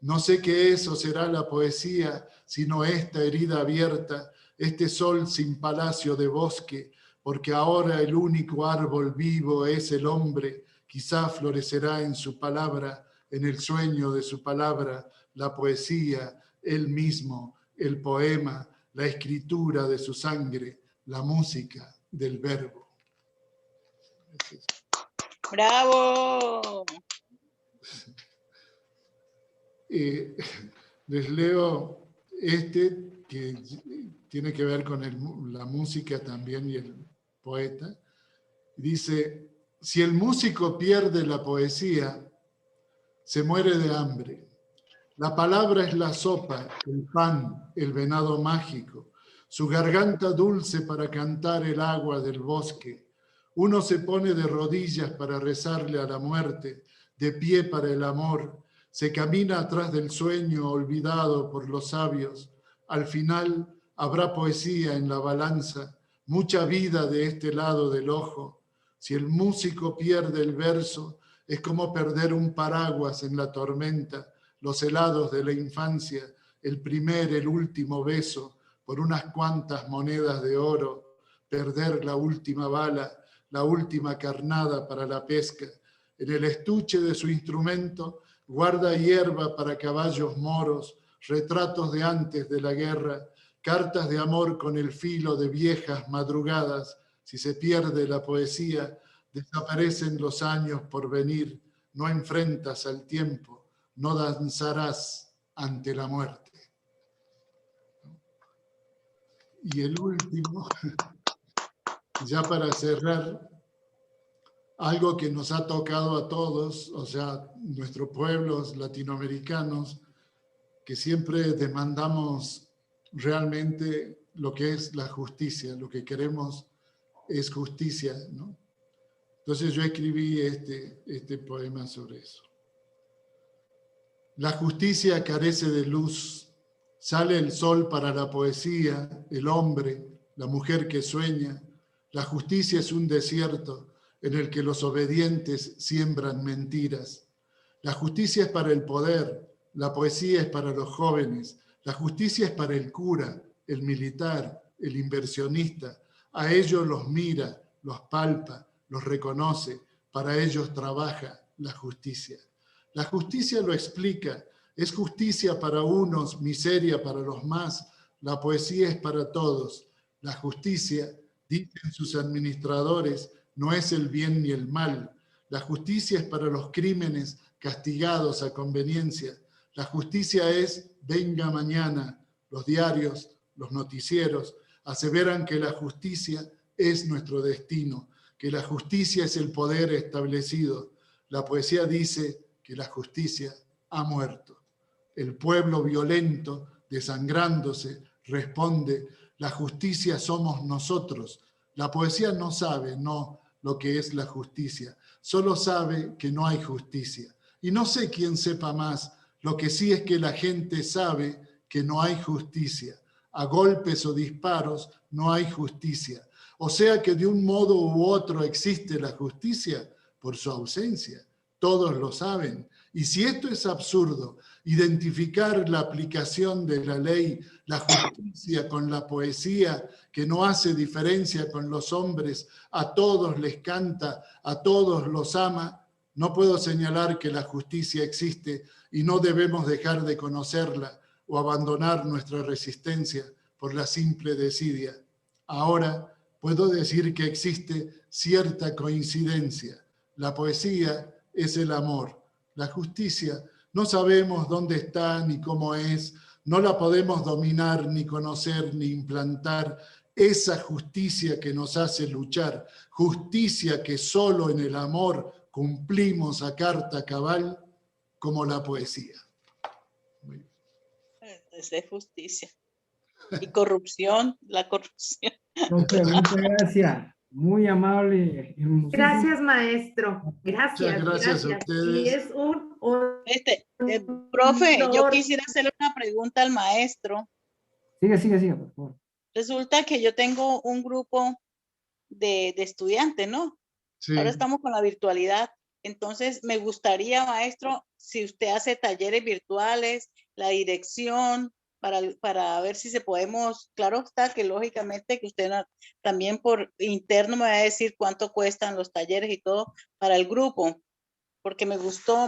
No sé qué es o será la poesía, sino esta herida abierta, este sol sin palacio de bosque, porque ahora el único árbol vivo es el hombre, quizá florecerá en su palabra, en el sueño de su palabra, la poesía, él mismo, el poema, la escritura de su sangre, la música del verbo. ¡Bravo! Les leo que tiene que ver con la música también y el poeta. Dice: si el músico pierde la poesía, se muere de hambre. La palabra es la sopa, el pan, el venado mágico, su garganta dulce para cantar el agua del bosque. Uno se pone de rodillas para rezarle a la muerte, de pie para el amor, se camina atrás del sueño olvidado por los sabios. Al final habrá poesía en la balanza, mucha vida de este lado del ojo. Si el músico pierde el verso, es como perder un paraguas en la tormenta, los helados de la infancia, el primer, el último beso, por unas cuantas monedas de oro, perder la última bala, la última carnada para la pesca. En el estuche de su instrumento guarda hierba para caballos moros, retratos de antes de la guerra, cartas de amor con el filo de viejas madrugadas. Si se pierde la poesía, desaparecen los años por venir, no enfrentas al tiempo, no danzarás ante la muerte. Y el último, ya para cerrar, algo que nos ha tocado a todos, o sea, nuestros pueblos latinoamericanos, que siempre demandamos realmente lo que es la justicia, lo que queremos es justicia, ¿no? Entonces yo escribí este poema sobre eso. La justicia carece de luz, sale el sol para la poesía, el hombre, la mujer que sueña. La justicia es un desierto en el que los obedientes siembran mentiras. La justicia es para el poder, la poesía es para los jóvenes, la justicia es para el cura, el militar, el inversionista. A ellos los mira, los palpa, los reconoce, para ellos trabaja la justicia. La justicia lo explica, es justicia para unos, miseria para los más, la poesía es para todos. La justicia, dicen sus administradores, no es el bien ni el mal. La justicia es para los crímenes castigados a conveniencia. La justicia es venga mañana. Los diarios, los noticieros aseveran que la justicia es nuestro destino, que la justicia es el poder establecido. La poesía dice que la justicia ha muerto. El pueblo violento, desangrándose, responde, la justicia somos nosotros. La poesía no sabe, no, lo que es la justicia, solo sabe que no hay justicia. Y no sé quién sepa más, lo que sí es que la gente sabe que no hay justicia. A golpes o disparos no hay justicia. O sea que de un modo u otro existe la justicia por su ausencia. Todos lo saben. Y si esto es absurdo, identificar la aplicación de la ley, la justicia con la poesía, que no hace diferencia con los hombres, a todos les canta, a todos los ama, no puedo señalar que la justicia existe y no debemos dejar de conocerla o abandonar nuestra resistencia por la simple desidia. Ahora puedo decir que existe cierta coincidencia. La poesía es el amor. La justicia no sabemos dónde está ni cómo es, no la podemos dominar, ni conocer, ni implantar. Esa justicia que nos hace luchar, justicia que solo en el amor cumplimos a carta cabal, como la poesía. Esa es justicia. Y corrupción, la corrupción. Entonces, muchas gracias. Muy amable. Gracias, maestro. Gracias. Muchas gracias a ustedes. Y es un profe, yo honor. quisiera hacerle una pregunta al maestro. Siga, por favor. Resulta que yo tengo un grupo de estudiantes, ¿no? Sí. Ahora estamos con la virtualidad. Entonces, me gustaría, maestro, si usted hace talleres virtuales, la dirección, para ver si se podemos, claro está que lógicamente que usted también por interno me va a decir cuánto cuestan los talleres y todo para el grupo, porque me gustó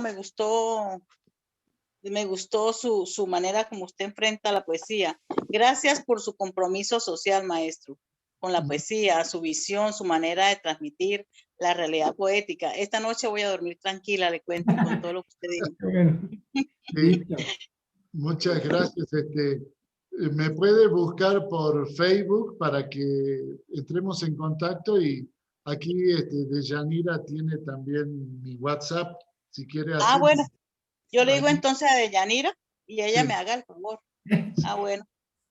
su manera como usted enfrenta la poesía. Gracias por su compromiso social, maestro, con la poesía, su visión, su manera de transmitir la realidad poética. Esta noche voy a dormir tranquila, le cuento con todo lo que usted dijo. Bueno. Sí. Muchas gracias. Me puede buscar por Facebook para que entremos en contacto y aquí Deyanira tiene también mi WhatsApp, si quiere hacer. Bueno, Yo le digo entonces a Deyanira y ella me haga el favor. Ah, bueno.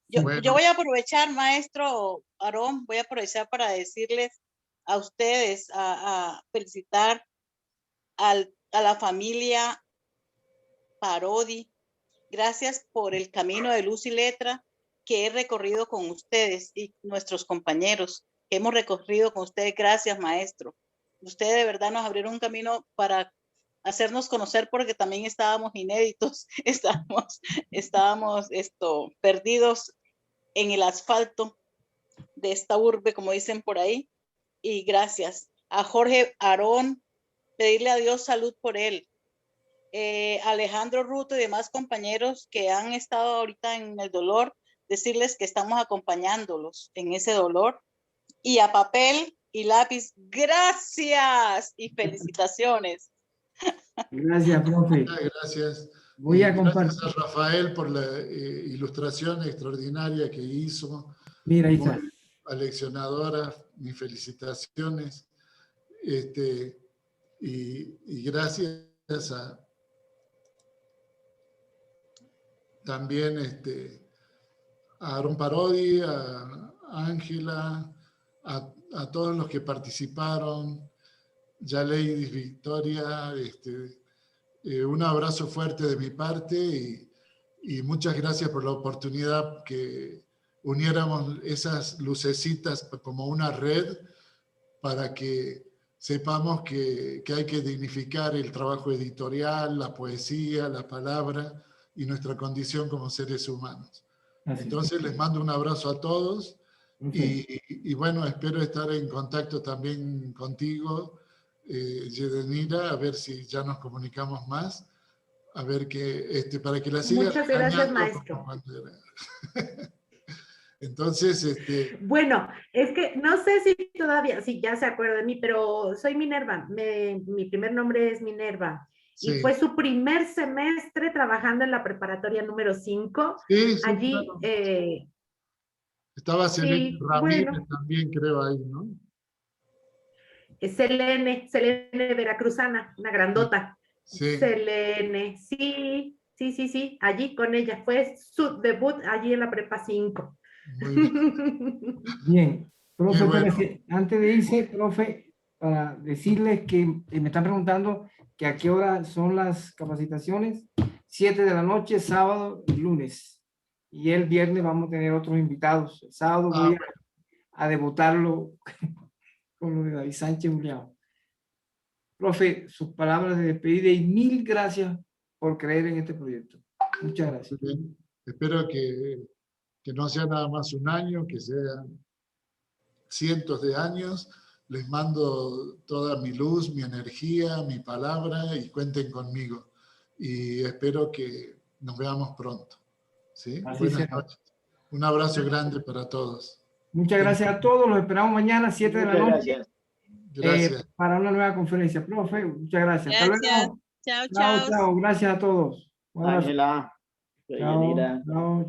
Yo voy a aprovechar, maestro Aarón, voy a aprovechar para decirles a ustedes, a felicitar a la familia Parodi. Gracias por el camino de luz y letra que he recorrido con ustedes y nuestros compañeros que hemos recorrido con ustedes. Gracias, maestro. Ustedes de verdad nos abrieron un camino para hacernos conocer, porque también estábamos inéditos, estábamos perdidos en el asfalto de esta urbe, como dicen por ahí. Y gracias a Jorge Aarón, pedirle a Dios salud por él. Alejandro Ruto y demás compañeros que han estado ahorita en el dolor, decirles que estamos acompañándolos en ese dolor. Y a papel y lápiz, gracias y felicitaciones. Gracias, profe. Gracias. Voy a gracias a Rafael por la ilustración extraordinaria que hizo. Mira, ahí está. Muy aleccionadora, mis felicitaciones. Y gracias a también a Aarón Parodi, a Ángela, a todos los que participaron, Yaleidis, Victoria, un abrazo fuerte de mi parte y muchas gracias por la oportunidad que uniéramos esas lucecitas como una red para que sepamos que hay que dignificar el trabajo editorial, la poesía, la palabra y nuestra condición como seres humanos. Entonces les mando un abrazo a todos y bueno, espero estar en contacto también contigo, Yedenira, a ver si ya nos comunicamos más, a ver que para que la siga. Muchas gracias, maestro. Entonces, bueno, es que no sé si todavía, sí, ya se acuerda de mí, pero soy Minerva, mi primer nombre es Minerva. Sí. Y fue su primer semestre trabajando en la preparatoria número 5. Sí, allí. Claro. Estaba Selene Ramírez también, creo, ahí, ¿no? Selene Veracruzana, una grandota. Sí. Selene, sí, allí con ella. Fue su debut allí en la prepa 5. Bien, profe, bueno. Antes de irse, profe, para decirles que me están preguntando que a qué hora son las capacitaciones. 7 de la noche, sábado y lunes. Y el viernes vamos a tener otros invitados. El sábado voy a debutarlo con lo de David Sánchez Julián. Profe, sus palabras de despedida y mil gracias por creer en este proyecto. Muchas gracias. Bien. Espero que no sea nada más un año, que sean cientos de años. Les mando toda mi luz, mi energía, mi palabra y cuenten conmigo. Y espero que nos veamos pronto. ¿Sí? Buenas noches. Un abrazo grande para todos. Muchas gracias a todos. Los esperamos mañana a 7 de la noche. Gracias. Para una nueva conferencia. Profe, muchas gracias. Gracias. Hasta luego. Chao. Chao. Gracias a todos. Ángela. Chao.